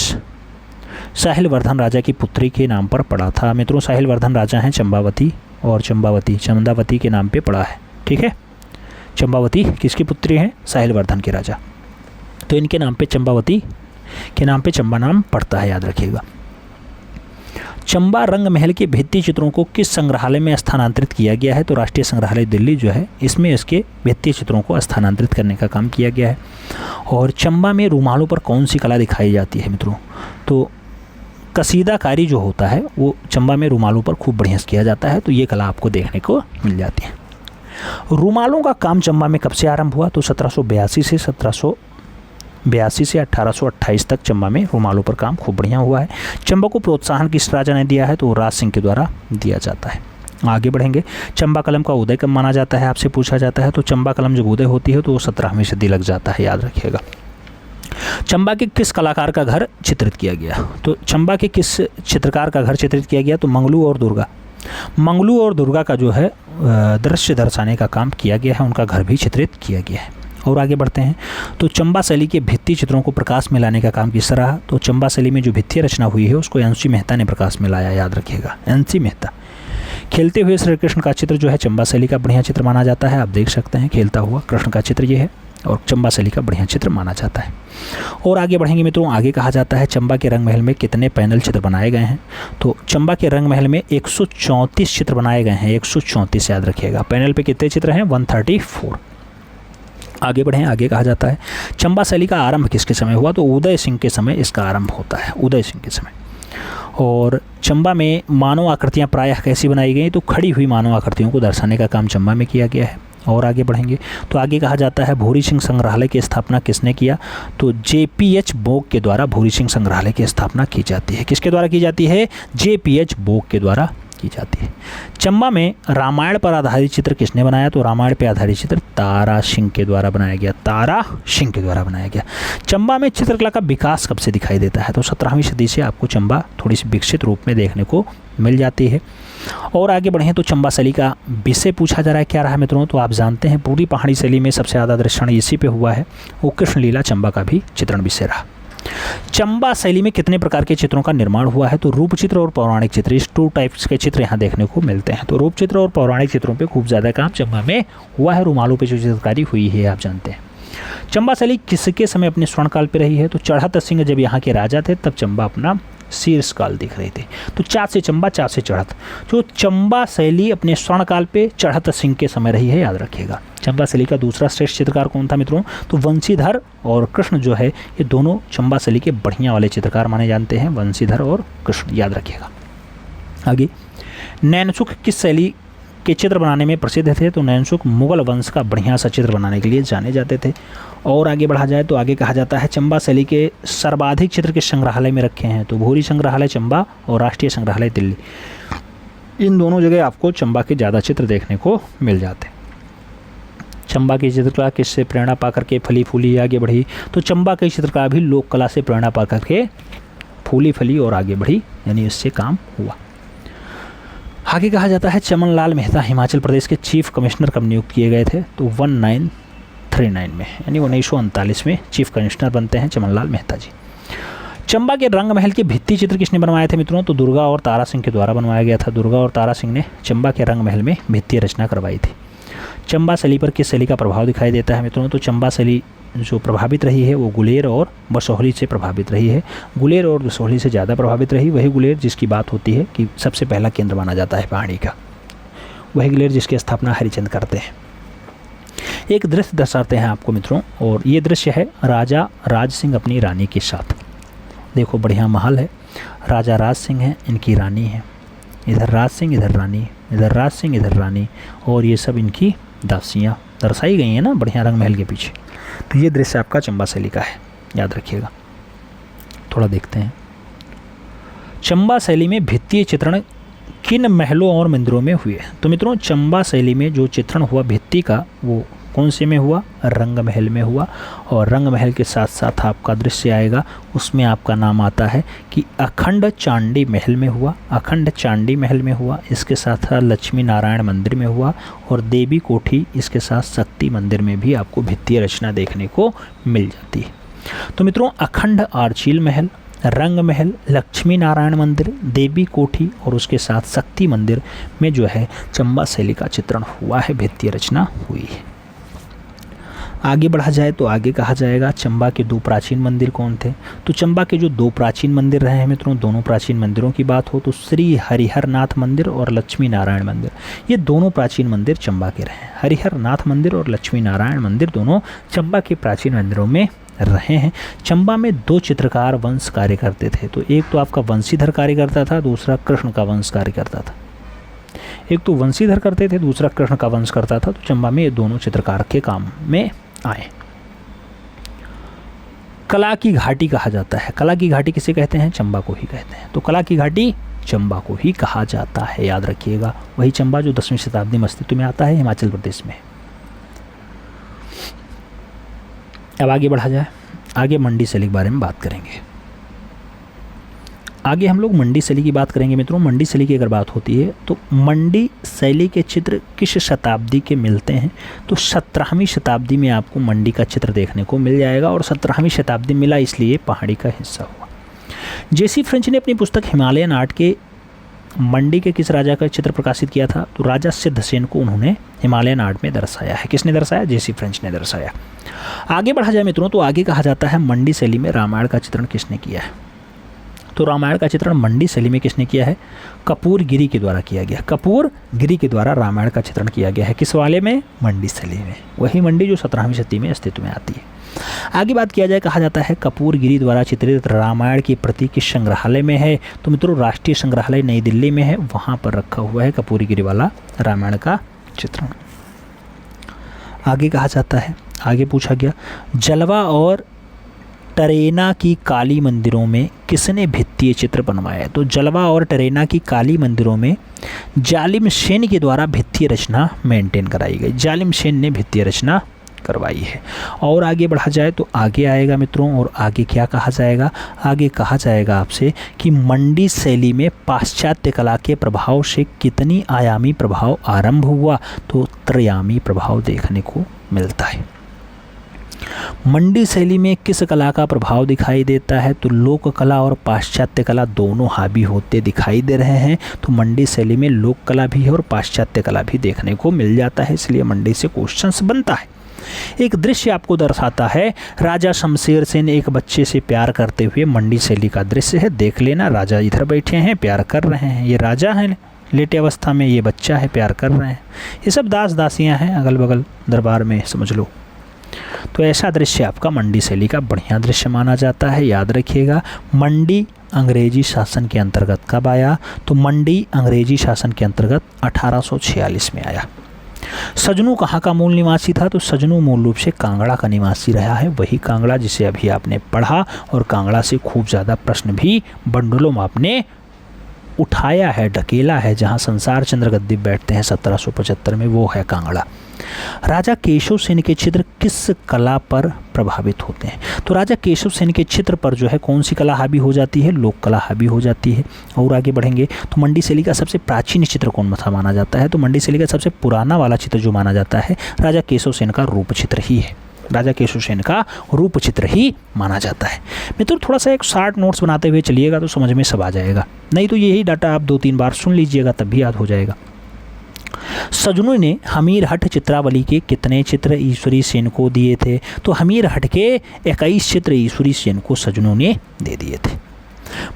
साहिलवर्धन राजा की पुत्री के नाम पर पड़ा था? मित्रों साहिलवर्धन राजा हैं चंबावती, और चंदावती के नाम पे पड़ा है, ठीक है। चंबावती किसकी पुत्री हैं? साहिलवर्धन के राजा। तो इनके नाम पे चंबावती के नाम पे चंबा नाम पड़ता है, याद रखिएगा। चंबा रंग महल के भित्ति चित्रों को किस संग्रहालय में स्थानांतरित किया गया है? तो राष्ट्रीय संग्रहालय दिल्ली जो है इसमें इसके भित्ति चित्रों को स्थानांतरित करने का काम किया गया है। और चंबा में रूमालों पर कौन सी कला दिखाई जाती है मित्रों? तो कसीदाकारी जो होता है वो चंबा में रूमालों पर खूब बढ़िया किया जाता है। तो ये कला आपको देखने को मिल जाती है। रूमालों का काम चंबा में कब से आरंभ हुआ? तो 1782 से 1828 तक चंबा में रूमालों पर काम खूब बढ़िया हुआ है। चंबा को प्रोत्साहन किस राजा ने दिया है? तो राज सिंह के द्वारा दिया जाता है। आगे बढ़ेंगे। चंबा कलम का उदय कब माना जाता है? आपसे पूछा जाता है। तो चंबा कलम जब उदय होती है तो 17वीं सदी लग जाता है, याद रखिएगा। चंबा के किस कलाकार का घर चित्रित किया गया? तो चंबा के किस चित्रकार का घर चित्रित किया गया? तो मंगलू और दुर्गा का जो है दृश्य दर्शाने का काम किया गया है। उनका घर भी चित्रित किया गया है। और आगे बढ़ते हैं। तो चंबा शैली के भित्ति चित्रों को प्रकाश में लाने का काम किस तरह? तो चंबा शैली में जो भित्ति रचना हुई है उसको एनसी मेहता ने प्रकाश में लाया, याद रखिएगा। एनसी मेहता। खेलते हुए श्री कृष्ण का चित्र जो है चंबा शैली का बढ़िया चित्र माना जाता है। आप देख सकते हैं खेलता हुआ कृष्ण का चित्र ये है और चंबा शैली का बढ़िया चित्र माना जाता है। और आगे बढ़ेंगे मित्रों। आगे कहा जाता है चंबा के रंग महल में कितने पैनल चित्र बनाए गए हैं? तो चंबा के रंग महल में 134 चित्र बनाए गए हैं। 134 याद रखिएगा। पैनल पे कितने चित्र हैं? 134। आगे बढ़ें। आगे कहा जाता है चंबा शैली का आरंभ किसके समय हुआ? तो उदय सिंह के समय इसका आरंभ होता है, उदय सिंह के समय। और चंबा में मानव आकृतियाँ प्रायः कैसी बनाई गई? तो खड़ी हुई मानव आकृतियों को दर्शाने का काम चंबा में किया गया है। और आगे बढ़ेंगे तो आगे कहा जाता है भूरी सिंह संग्रहालय की स्थापना किसने किया? तो JPH बोक के द्वारा भूरी सिंह संग्रहालय की स्थापना की जाती है। किसके द्वारा की जाती है? JPH बोक के द्वारा की जाती है। चंबा में रामायण पर आधारित चित्र किसने बनाया? तो रामायण पर आधारित चित्र तारा सिंह के द्वारा बनाया गया। तारा सिंह के द्वारा बनाया गया। चंबा में चित्रकला का विकास कब से दिखाई देता है? तो 17वीं सदी से आपको चंबा थोड़ी सी विकसित रूप में देखने को मिल जाती है। और आगे बढ़ें तो चंबा शैली का विषय पूछा जा रहा है, क्या रहा है मित्रों? तो आप जानते हैं पूरी पहाड़ी शैली में सबसे ज़्यादा दृश्यण इसी पे हुआ है, वो कृष्ण लीला चंबा का भी चित्रण विषय रहा। चंबा शैली में कितने प्रकार के चित्रों का निर्माण हुआ है? तो रूप चित्र और पौराणिक चित्र, इस 2 टाइप्स के चित्र यहाँ देखने को मिलते हैं। तो रूप चित्र और पौराणिक चित्रों पे खूब ज़्यादा काम चंबा में हुआ है। रुमालों पे जो चित्रकारी हुई है आप जानते हैं। चंबा शैली किसके समय अपने स्वर्णकाल पे रही है? तो चढ़त सिंह जब यहाँ के राजा थे तब चंबा अपना शीर्षकाल दिख रहे थे। तो चा से चंबा, चा से चढ़त। जो चंबा शैली अपने स्वर्णकाल पे चढ़त सिंह के समय रही है, याद रखिएगा। चंबा शैली का दूसरा श्रेष्ठ चित्रकार कौन था मित्रों? तो वंशीधर और कृष्ण जो है ये दोनों चंबा शैली के बढ़िया वाले चित्रकार माने जाते हैं, वंशीधर और कृष्ण, याद रखिएगा। आगे नैनसुख किस शैली के चित्र बनाने में प्रसिद्ध थे? तो नैनसुख मुगल वंश का बढ़िया सा चित्र बनाने के लिए जाने जाते थे। और आगे बढ़ा जाए तो आगे कहा जाता है चंबा शैली के सर्वाधिक चित्र किस संग्रहालय में रखे हैं? तो भूरी संग्रहालय चंबा और राष्ट्रीय संग्रहालय दिल्ली, इन दोनों जगह आपको चंबा के ज़्यादा चित्र देखने को मिल जाते हैं। चंबा की चित्रकला किससे प्रेरणा पाकर के फली फूली आगे बढ़ी? तो चंबा की चित्रकला भी लोक कला से प्रेरणा पाकर के फूली फली और आगे बढ़ी, यानी इससे काम हुआ। आगे कहा जाता है चमन लाल मेहता हिमाचल प्रदेश के चीफ कमिश्नर कब नियुक्त किए गए थे? तो 1939 में, यानी 1939 में चीफ कमिश्नर बनते हैं चमन लाल मेहता जी। चंबा के रंग महल के भित्ति चित्र किसने बनवाए थे मित्रों? तो दुर्गा और तारा सिंह के द्वारा बनवाया गया था। दुर्गा और तारा सिंह ने चंबा के रंग महल में भित्ति रचना करवाई थी। चंबा शैली पर किस शैली का प्रभाव दिखाई देता है मित्रों? तो चंबा शैली जो प्रभावित रही है वो गुलेर और बसोहली से प्रभावित रही है। गुलेर और बसोहली से ज़्यादा प्रभावित रही। वही गुलेर जिसकी बात होती है कि सबसे पहला केंद्र माना जाता है पहाड़ी का, वही गुलेर जिसकी स्थापना हरिचंद करते हैं। एक दृश्य दर्शाते हैं आपको मित्रों, और ये दृश्य है राजा राज सिंह अपनी रानी के साथ। देखो बढ़िया महल है, राजा राज सिंह है, इनकी रानी है, इधर राज सिंह इधर रानी, इधर राज सिंह इधर रानी, और ये सब इनकी दासियाँ दर्शाई गई हैं ना बढ़िया रंग महल के पीछे। तो ये दृश्य आपका चंबा शैली का है, याद रखिएगा। थोड़ा देखते हैं चंबा शैली में भित्तीय चित्रण किन महलों और मंदिरों में हुए? तो मित्रों चंबा शैली में जो चित्रण हुआ भित्ती का वो कौन से में हुआ? रंग महल में हुआ। और रंग महल के साथ साथ आपका दृश्य आएगा, उसमें आपका नाम आता है कि अखंड चांडी महल में हुआ, अखंड चांडी महल में हुआ। इसके साथ लक्ष्मी नारायण मंदिर में हुआ, और देवी कोठी इसके साथ शक्ति मंदिर में भी आपको भित्तीय रचना देखने को मिल जाती है। तो मित्रों अखंड आर्चील महल, रंग महल, लक्ष्मी नारायण मंदिर, देवी कोठी और उसके साथ शक्ति मंदिर में जो है चंबा शैली का चित्रण हुआ है, भित्तीय रचना हुई है। आगे बढ़ा जाए तो आगे कहा जाएगा चंबा के 2 प्राचीन मंदिर कौन थे? तो चंबा के जो 2 प्राचीन मंदिर रहे हैं मित्रों, दोनों प्राचीन मंदिरों की बात हो तो श्री हरिहर नाथ मंदिर और लक्ष्मी नारायण मंदिर, ये दोनों प्राचीन मंदिर चंबा के रहे हैं। हरिहर नाथ मंदिर और लक्ष्मी नारायण मंदिर दोनों चंबा के प्राचीन मंदिरों में रहे हैं। चंबा में 2 चित्रकार वंश कार्य करते थे। तो एक तो आपका वंशीधर कार्य करता था, दूसरा कृष्ण का वंश कार्य करता था। एक तो वंशीधर करते थे, दूसरा कृष्ण का वंश करता था। तो चंबा में ये दोनों चित्रकार के काम में आए। कला की घाटी कहा जाता है। कला की घाटी किसे कहते हैं? चंबा को ही कहते हैं। तो कला की घाटी चंबा को ही कहा जाता है, याद रखिएगा। वही चंबा जो 10वीं शताब्दी में अस्तित्व में आता है हिमाचल प्रदेश में। अब आगे बढ़ा जाए, आगे मंडी शैली के बारे में बात करेंगे। आगे हम लोग मंडी शैली की बात करेंगे मित्रों। मंडी शैली की अगर बात होती है तो मंडी शैली के चित्र किस शताब्दी के मिलते हैं? तो 17वीं शताब्दी में आपको मंडी का चित्र देखने को मिल जाएगा। और 17वीं शताब्दी मिला इसलिए पहाड़ी का हिस्सा हुआ। जेसी फ्रेंच ने अपनी पुस्तक हिमालयन आर्ट के मंडी के किस राजा का चित्र प्रकाशित किया था? तो राजा सिद्धसेन को उन्होंने हिमालयन आर्ट में दर्शाया है। किसने दर्शाया? जेसी फ्रेंच ने दर्शाया। आगे बढ़ा जाए मित्रों तो आगे कहा जाता है मंडी शैली में रामायण का चित्रण किसने किया है? तो रामायण का चित्रण मंडी शैली में किसने किया है? कपूर गिरी के द्वारा किया गया। कपूर गिरी के द्वारा रामायण का चित्रण किया गया है। किस वाले में? मंडी शैली में। वही मंडी जो 17वीं शताब्दी में अस्तित्व में आती है। आगे बात किया जाए, कहा जाता है कपूर गिरी द्वारा चित्रित रामायण की प्रति किस संग्रहालय में है? तो मित्रों राष्ट्रीय संग्रहालय नई दिल्ली में है, वहाँ पर रखा हुआ है कपूर गिरी वाला रामायण का चित्रण। आगे कहा जाता है, आगे पूछा गया जलवा और टरेना की काली मंदिरों में किसने भित्तीय चित्र बनवाया है? तो जलवा और टरेना की काली मंदिरों में जालिम सेन के द्वारा भित्तीय रचना मेंटेन कराई गई। जालिम सेन ने भित्तीय रचना करवाई है। और आगे बढ़ा जाए तो आगे आएगा मित्रों, और आगे क्या कहा जाएगा? आगे कहा जाएगा आपसे कि मंडी शैली में पाश्चात्य कला के प्रभाव से कितनी आयामी प्रभाव आरंभ हुआ? तो त्रयामी प्रभाव देखने को मिलता है। मंडी शैली में किस कला का प्रभाव दिखाई देता है? तो लोक कला और पाश्चात्य कला दोनों हावी होते दिखाई दे रहे हैं। तो मंडी शैली में लोक कला भी है और पाश्चात्य कला भी देखने को मिल जाता है, इसलिए मंडी से क्वेश्चंस बनता है। एक दृश्य आपको दर्शाता है, राजा शमशेर सेन एक बच्चे से प्यार करते हुए, मंडी शैली का दृश्य है, देख लेना। राजा इधर बैठे हैं, प्यार कर रहे हैं, ये राजा हैं लेटे अवस्था में, ये बच्चा है, प्यार कर रहे हैं। ये सब दास दासियां हैं अगल बगल दरबार में, समझ लो। तो ऐसा दृश्य आपका मंडी शैली का बढ़िया दृश्य माना जाता है। याद रखिएगा, मंडी अंग्रेजी शासन के अंतर्गत कब आया? तो मंडी अंग्रेजी शासन के अंतर्गत 1846 में आया। सजनू कहाँ का मूल निवासी था? तो सजनू मूल रूप से कांगड़ा का निवासी रहा है, वही कांगड़ा जिसे अभी आपने पढ़ा, और कांगड़ा से खूब ज़्यादा प्रश्न भी बंडलों में आपने उठाया है, ढकेला है। जहाँ संसार चंद्र गद्दी बैठते हैं 1775 में, वो है कांगड़ा। राजा केशव सेन के चित्र किस कला पर प्रभावित होते हैं? तो राजा केशव सेन के चित्र पर जो है कौन सी कला हावी हो जाती है? लोक कला हावी हो जाती है। और आगे बढ़ेंगे तो मंडी शैली का सबसे प्राचीन चित्र कौन सा माना जाता है? तो मंडी शैली का सबसे पुराना वाला चित्र जो माना जाता है, राजा केशव सेन का रूप चित्र ही है। राजा केशव सेन का रूप चित्र ही माना जाता है। मित्रों, थोड़ा सा एक शार्ट नोट्स बनाते हुए चलिएगा तो समझ में सब आ जाएगा, नहीं तो यही डाटा आप 2-3 बार सुन लीजिएगा तब भी याद हो जाएगा। सजनू ने हमीरहट चित्रावली के कितने चित्र ईश्वरी सेन को दिए थे? तो हमीरहट के 21 चित्र ईश्वरी सेन को सजनू ने दे दिए थे।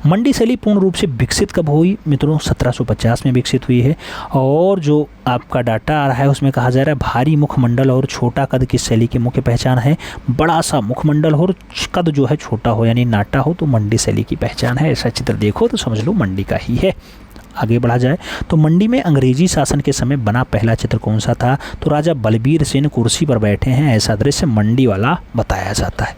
मंडी शैली पूर्ण रूप से विकसित कब हुई? मित्रों 1750 में विकसित हुई है। और जो आपका डाटा आ रहा है उसमें कहा जा रहा है भारी मुखमंडल और छोटा कद की शैली की मुख्य पहचान है। बड़ा सा मुखमंडल हो और कद जो है छोटा हो यानी नाटा हो तो मंडी शैली की पहचान है। ऐसा चित्र देखो तो समझ लो मंडी का ही है। आगे बढ़ा जाए तो मंडी में अंग्रेजी शासन के समय बना पहला चित्र कौन सा था? तो राजा बलबीर सेन कुर्सी पर बैठे हैं, ऐसा दृश्य मंडी वाला बताया जाता है।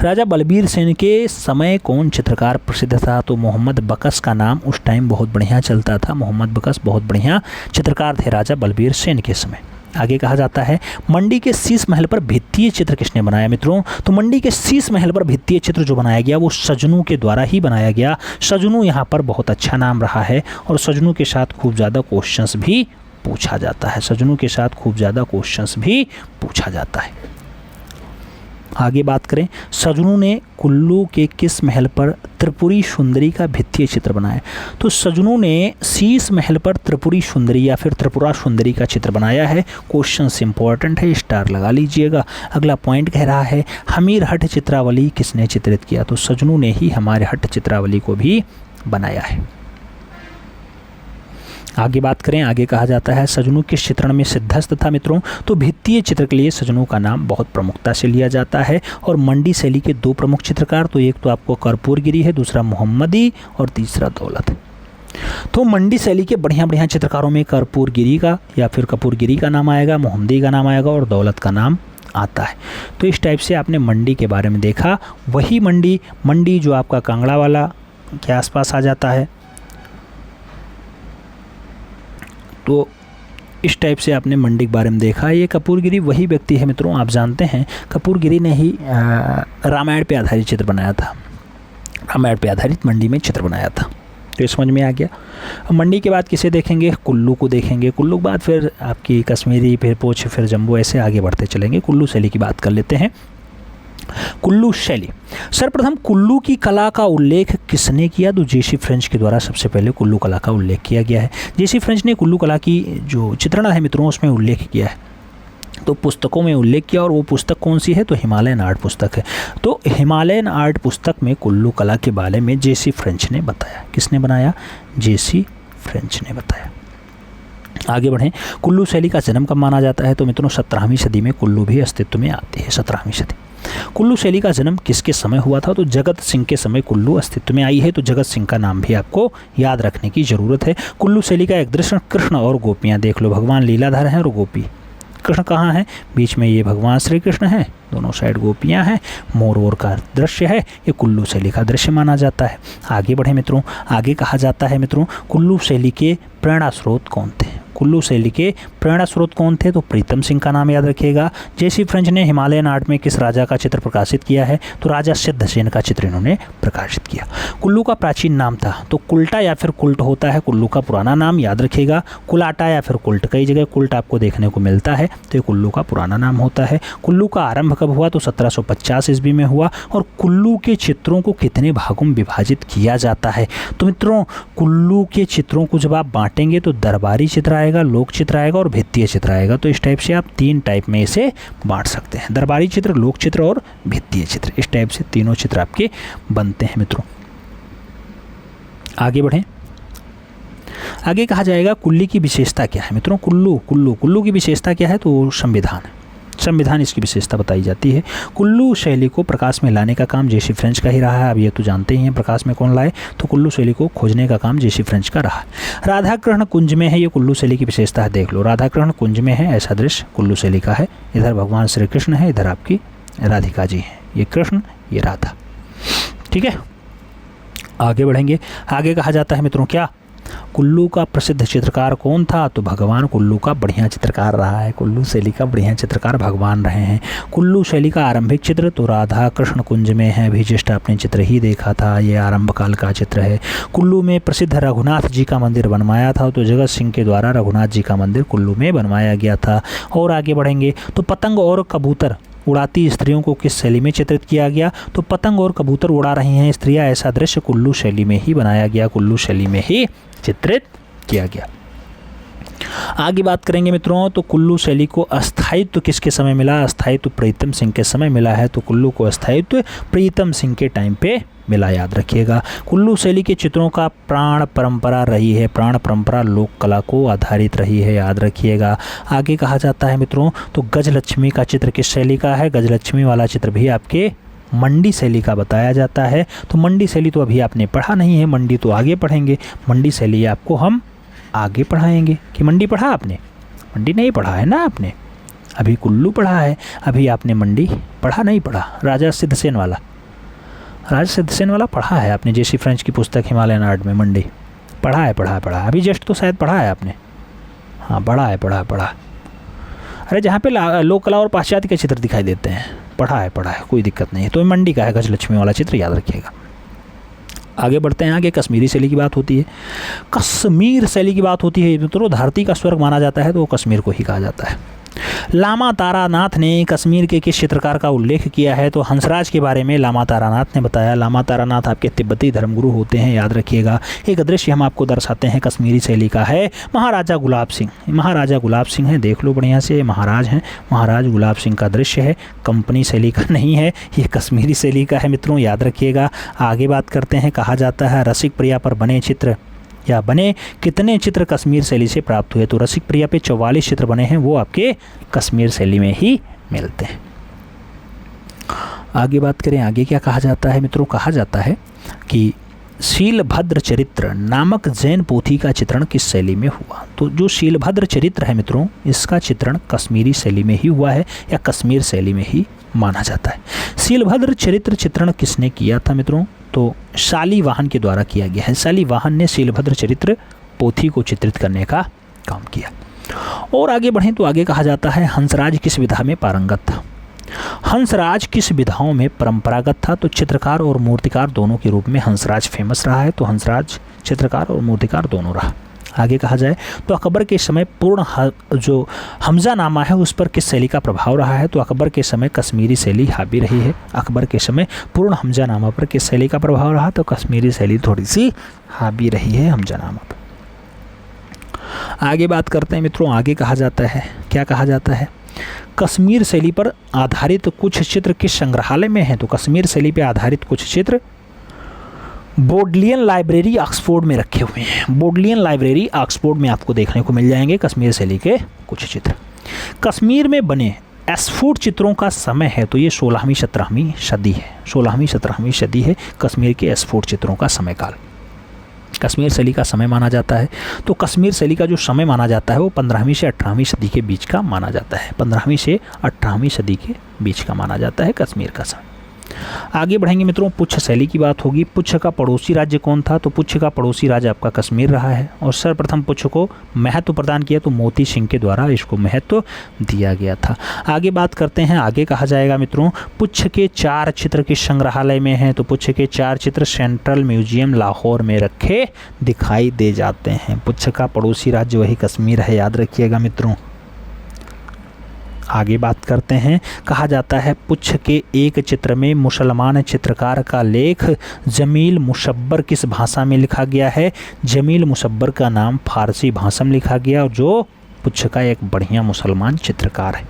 राजा बलबीर सेन के समय कौन चित्रकार प्रसिद्ध था? तो मोहम्मद बकस का नाम उस टाइम बहुत बढ़िया चलता था। मोहम्मद बकस बहुत बढ़िया चित्रकार थे राजा बलबीर सेन के समय। आगे कहा जाता है मंडी के शीश महल पर भित्तीय चित्र किसने बनाया? मित्रों तो मंडी के शीश महल पर भित्तीय चित्र जो बनाया गया वो सजनू के द्वारा ही बनाया गया। सजनू यहाँ पर बहुत अच्छा नाम रहा है और सजनू के साथ खूब ज़्यादा क्वेश्चंस भी पूछा जाता है। सजनू के साथ खूब ज़्यादा क्वेश्चंस भी पूछा जाता है। आगे बात करें, सजनू ने कुल्लू के किस महल पर त्रिपुरी सुंदरी का भित्तीय चित्र बनाया? तो सजनू ने शीश महल पर त्रिपुरी सुंदरी या फिर त्रिपुरा सुंदरी का चित्र बनाया है। क्वेश्चन इंपॉर्टेंट है, स्टार लगा लीजिएगा। अगला पॉइंट कह रहा है हमीरहट चित्रावली किसने चित्रित किया? तो सजनू ने ही हमीरहट चित्रावली को भी बनाया है। आगे बात करें, आगे कहा जाता है सजनू किस चित्रण में सिद्धस्त था? मित्रों तो भित्तीय चित्र के लिए सजनू का नाम बहुत प्रमुखता से लिया जाता है। और मंडी शैली के 2 प्रमुख चित्रकार, तो एक तो आपको कर्पूरगिरी है, दूसरा मोहम्मदी और तीसरा दौलत। तो मंडी शैली के बढ़िया बढ़िया चित्रकारों में कर्पूरगिरी का या फिर कपूरगिरी का नाम आएगा, मोहम्मदी का नाम आएगा और दौलत का नाम आता है। तो इस टाइप से आपने मंडी के बारे में देखा। वही मंडी जो आपका कांगड़ा वाला के आसपास आ जाता है। तो इस टाइप से आपने मंडी के बारे में देखा। ये कपूरगिरी वही व्यक्ति है मित्रों, आप जानते हैं कपूरगिरी ने ही रामायण पे आधारित चित्र बनाया था। रामायण पे आधारित मंडी में चित्र बनाया था। तो ये समझ में आ गया। अब मंडी के बाद किसे देखेंगे? कुल्लू को देखेंगे। कुल्लू के बाद फिर आपकी कश्मीरी, फिर पोच, फिर जम्बू, ऐसे आगे बढ़ते चलेंगे। कुल्लू शैली की बात कर लेते हैं। कुल्लू शैली, सर्वप्रथम कुल्लू की कला का उल्लेख किसने किया? तो जेसी फ्रेंच के द्वारा सबसे पहले कुल्लू कला का उल्लेख किया गया है। जेसी फ्रेंच ने कुल्लू कला की जो चित्रण है मित्रों उसमें उल्लेख किया है, तो पुस्तकों में उल्लेख किया। और वो पुस्तक कौन सी है? तो हिमालयन आर्ट पुस्तक है। तो हिमालयन आर्ट पुस्तक में कुल्लू कला के बारे में जेसी फ्रेंच ने बताया। किसने बनाया? जेसी फ्रेंच ने बताया। आगे बढ़ें, कुल्लू शैली का जन्म कब माना जाता है? तो मित्रों 17वीं सदी में कुल्लू भी अस्तित्व में आती है। 17वीं सदी। कुल्लू शैली का जन्म किसके समय हुआ था? तो जगत सिंह के समय कुल्लू अस्तित्व में आई है। तो जगत सिंह का नाम भी आपको याद रखने की जरूरत है। कुल्लू शैली का एक दृश्य कृष्ण और गोपियाँ देख लो, भगवान लीलाधर हैं और गोपी कृष्ण कहाँ हैं? बीच में ये भगवान श्री कृष्ण हैं, दोनों साइड गोपियाँ हैं, मोर ओर का दृश्य है, ये कुल्लू शैली का दृश्य माना जाता है। आगे बढ़े मित्रों, आगे कहा जाता है मित्रों कुल्लू शैली के प्रेरणा स्रोत कौन थे? कुल्लू शैली के प्रेरणा स्रोत कौन थे? तो प्रीतम सिंह का नाम याद रखिएगा। जेसी फ्रेंच ने हिमालयन आर्ट में किस राजा का चित्र प्रकाशित किया है? तो राजा सिद्धसेन का चित्र इन्होंने प्रकाशित किया। कुल्लू का प्राचीन नाम था तो कुल्टा या फिर कुल्ट होता है कुल्लू का पुराना नाम, याद रखिएगा। कुलाटा या फिर कुल्ट, कई जगह कुल्ट आपको देखने को मिलता है, तो ये कुल्लू का पुराना नाम होता है। कुल्लू का आरंभ कब हुआ? तो 1750 ईस्वी में हुआ। और कुल्लू के चित्रों को कितने भागों में विभाजित किया जाता है? तो मित्रों कुल्लू के चित्रों को जब आप बांटेंगे तो दरबारी चित्र आएगा, लोक चित्र आएगा और भित्तीय चित्र आएगा। तो इस टाइप से आप 3 टाइप में इसे बांट सकते हैं, दरबारी चित्र, लोक चित्र और भित्तीय चित्र। इस टाइप से तीनों चित्र आपके बनते हैं मित्रों। आगे बढ़ें, आगे कहा जाएगा कुल्ली की विशेषता क्या है? मित्रों कुल्लू की विशेषता क्या है? तो संविधान इसकी विशेषता बताई जाती है। कुल्लू शैली को प्रकाश में लाने का काम जेसी फ्रेंच का ही रहा है। अब ये तो जानते ही हैं प्रकाश में कौन लाए, तो कुल्लू शैली को खोजने का काम जेसी फ्रेंच का रहा। राधा कृष्ण कुंज में है, ये कुल्लू शैली की विशेषता है, देख लो। राधा कृष्ण कुंज में है, ऐसा दृश्य कुल्लू शैली का है। इधर भगवान श्री कृष्ण है, इधर आपकी राधिका जी हैं, ये कृष्ण ये राधा, ठीक है। आगे बढ़ेंगे, आगे कहा जाता है मित्रों क्या? कुल्लू का प्रसिद्ध चित्रकार कौन था? तो भगवान कुल्लू का बढ़िया चित्रकार रहा है। कुल्लू शैली का बढ़िया चित्रकार भगवान रहे हैं। कुल्लू शैली का आरंभिक चित्र तो राधा कृष्ण कुंज में है, भी जस्ट आपने चित्र ही देखा था, ये आरंभ काल का चित्र है। कुल्लू में प्रसिद्ध रघुनाथ जी का मंदिर बनवाया था, तो जगत सिंह के द्वारा रघुनाथ जी का मंदिर कुल्लू में बनवाया गया था। और आगे बढ़ेंगे तो पतंग और कबूतर उड़ाती स्त्रियों को किस शैली में चित्रित किया गया? तो पतंग और कबूतर उड़ा रही हैं स्त्रियां, ऐसा दृश्य कुल्लू शैली में ही बनाया गया, कुल्लू शैली में ही चित्रित किया गया। आगे बात करेंगे मित्रों तो कुल्लू शैली को अस्थायित्व किसके समय मिला? अस्थायित्व प्रीतम सिंह के समय मिला है, तो कुल्लू को अस्थायित्व प्रीतम सिंह के टाइम पे मिला, याद रखिएगा। कुल्लू शैली के चित्रों का प्राण परंपरा रही है, प्राण परंपरा लोक कला को आधारित रही है, याद रखिएगा। आगे कहा जाता है मित्रों तो गजलक्ष्मी का चित्र किस शैली का है? गजलक्ष्मी वाला चित्र भी आपके मंडी शैली का बताया जाता है। तो मंडी शैली तो अभी आपने पढ़ा नहीं है, मंडी तो आगे पढ़ेंगे। मंडी शैली आपको हम आगे पढ़ाएंगे। कि मंडी पढ़ा आपने? मंडी नहीं पढ़ा है ना आपने, अभी कुल्लू पढ़ा है, अभी आपने मंडी पढ़ा नहीं पढ़ा। राजा सिद्धसेन वाला पढ़ा है आपने, जेसी फ्रेंच की पुस्तक हिमालयन आर्ट में मंडी पढ़ा है, अभी जस्ट तो शायद पढ़ा है आपने। हाँ पढ़ा है। अरे जहाँ पे लोक कला और पाश्चात्य के चित्र दिखाई देते हैं, पढ़ा है, कोई दिक्कत नहीं है। तो मंडी का है गजलक्ष्मी वाला चित्र, याद रखिएगा। आगे बढ़ते हैं, आगे कश्मीरी शैली की बात होती है। कश्मीर शैली की बात होती है तो धरती का स्वर्ग माना जाता है, तो वो कश्मीर को ही कहा जाता है। लामा तारानाथ ने कश्मीर के किस चित्रकार का उल्लेख किया है? तो हंसराज के बारे में लामा तारानाथ ने बताया। लामा तारानाथ आपके तिब्बती धर्मगुरु होते हैं, याद रखिएगा। एक दृश्य हम आपको दर्शाते हैं कश्मीरी शैली का है, महाराजा गुलाब सिंह हैं, देख लो बढ़िया से, महाराज हैं, महाराज गुलाब सिंह का दृश्य है, कंपनी शैली का नहीं है, ये कश्मीरी शैली का है मित्रों, याद रखिएगा। आगे बात करते हैं, कहा जाता है रसिक प्रिया पर बने चित्र या बने कितने चित्र कश्मीर शैली से प्राप्त हुए? तो रसिक प्रिया पे 44 चित्र बने हैं, वो आपके कश्मीर शैली में ही मिलते हैं। आगे बात करें, आगे क्या कहा जाता है मित्रों? कहा जाता है कि शीलभद्र चरित्र नामक जैन पोथी का चित्रण किस शैली में हुआ? तो जो शीलभद्र चरित्र है मित्रों, इसका चित्रण कश्मीरी शैली में ही हुआ है, या कश्मीर शैली में ही माना जाता है। शीलभद्र चरित्र चित्रण किसने किया था मित्रों? तो शालीवाहन के द्वारा किया गया है। शालीवाहन ने शीलभद्र चरित्र पोथी को चित्रित करने का काम किया। और आगे बढ़ें तो आगे कहा जाता है हंसराज किस विधा में पारंगत था? हंसराज किस विधाओं में परंपरागत था? तो चित्रकार और मूर्तिकार दोनों के रूप में हंसराज फेमस रहा है, तो हंसराज चित्रकार और मूर्तिकार दोनों रहा। आगे कहा जाए तो अकबर के समय पूर्ण जो हमजानामा है उस पर किस शैली का प्रभाव रहा है? तो अकबर के समय कश्मीरी शैली हावी रही है। अकबर के समय पूर्ण हमजानामा पर किस शैली का प्रभाव रहा? तो कश्मीरी शैली थोड़ी सी हावी रही है हमजानामा पर। आगे बात करते हैं मित्रों, आगे कहा जाता है, क्या कहा जाता है? कश्मीर शैली पर आधारित कुछ चित्र किस संग्रहालय में हैं? तो कश्मीर शैली पर आधारित कुछ चित्र बोडलियन लाइब्रेरी ऑक्सफोर्ड में रखे हुए हैं। बोडलियन लाइब्रेरी ऑक्सफोर्ड में आपको देखने को मिल जाएंगे कश्मीर शैली के कुछ चित्र। कश्मीर में बने एस्फोर्ड चित्रों का समय है, तो ये 16वीं 17वीं सदी है, 16वीं 17वीं सदी है कश्मीर के एस्फोर्ड चित्रों का समय काल। कश्मीर शैली का समय माना जाता है। तो कश्मीर शैली का जो समय माना जाता है वो 15वीं से 18वीं सदी के बीच का माना जाता है। 15वीं से 18वीं सदी के बीच का माना जाता है कश्मीर का समय। आगे बढ़ेंगे मित्रों, पुच्छ शैली की बात होगी। पुच्छ का पड़ोसी राज्य कौन था? तो पुच्छ का पड़ोसी राज्य आपका कश्मीर रहा है और सर्वप्रथम पुच्छ को महत्व प्रदान किया तो मोती सिंह के द्वारा इसको महत्व दिया गया था। आगे बात करते हैं, आगे कहा जाएगा मित्रों, पुच्छ के 4 चित्र किस संग्रहालय में हैं? तो पुच्छ के 4 चित्र सेंट्रल म्यूजियम लाहौर में रखे दिखाई दे जाते हैं। पुच्छ का पड़ोसी राज्य वही कश्मीर है, याद रखिएगा मित्रों। आगे बात करते हैं, कहा जाता है पुच्छ के एक चित्र में मुसलमान चित्रकार का लेख जमील मुशब्बर किस भाषा में लिखा गया है? जमील मुशब्बर का नाम फारसी भाषा में लिखा गया और जो पुच्छ का एक बढ़िया मुसलमान चित्रकार है।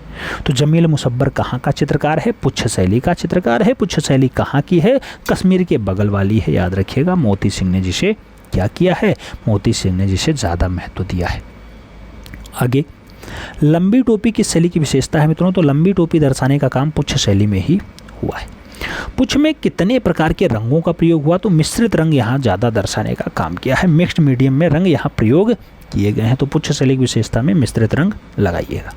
तो जमील मुशब्बर कहाँ का चित्रकार है? पुच्छ शैली का चित्रकार है। पुच्छ शैली कहाँ की है? कश्मीर के बगल वाली है, याद रखिएगा। मोती सिंह ने जिसे क्या किया है? मोती सिंह ने जिसे ज़्यादा महत्व दिया है। आगे, लंबी टोपी किस शैली की विशेषता है मित्रों? तो लंबी टोपी दर्शाने का काम पुच्छ शैली में ही हुआ है। पुच्छ में कितने प्रकार के रंगों का प्रयोग हुआ? तो मिश्रित रंग यहाँ ज़्यादा दर्शाने का काम किया है। मिक्स्ड मीडियम में रंग यहाँ प्रयोग किए गए हैं। तो पुच्छ शैली की विशेषता में मिश्रित रंग लगाइएगा।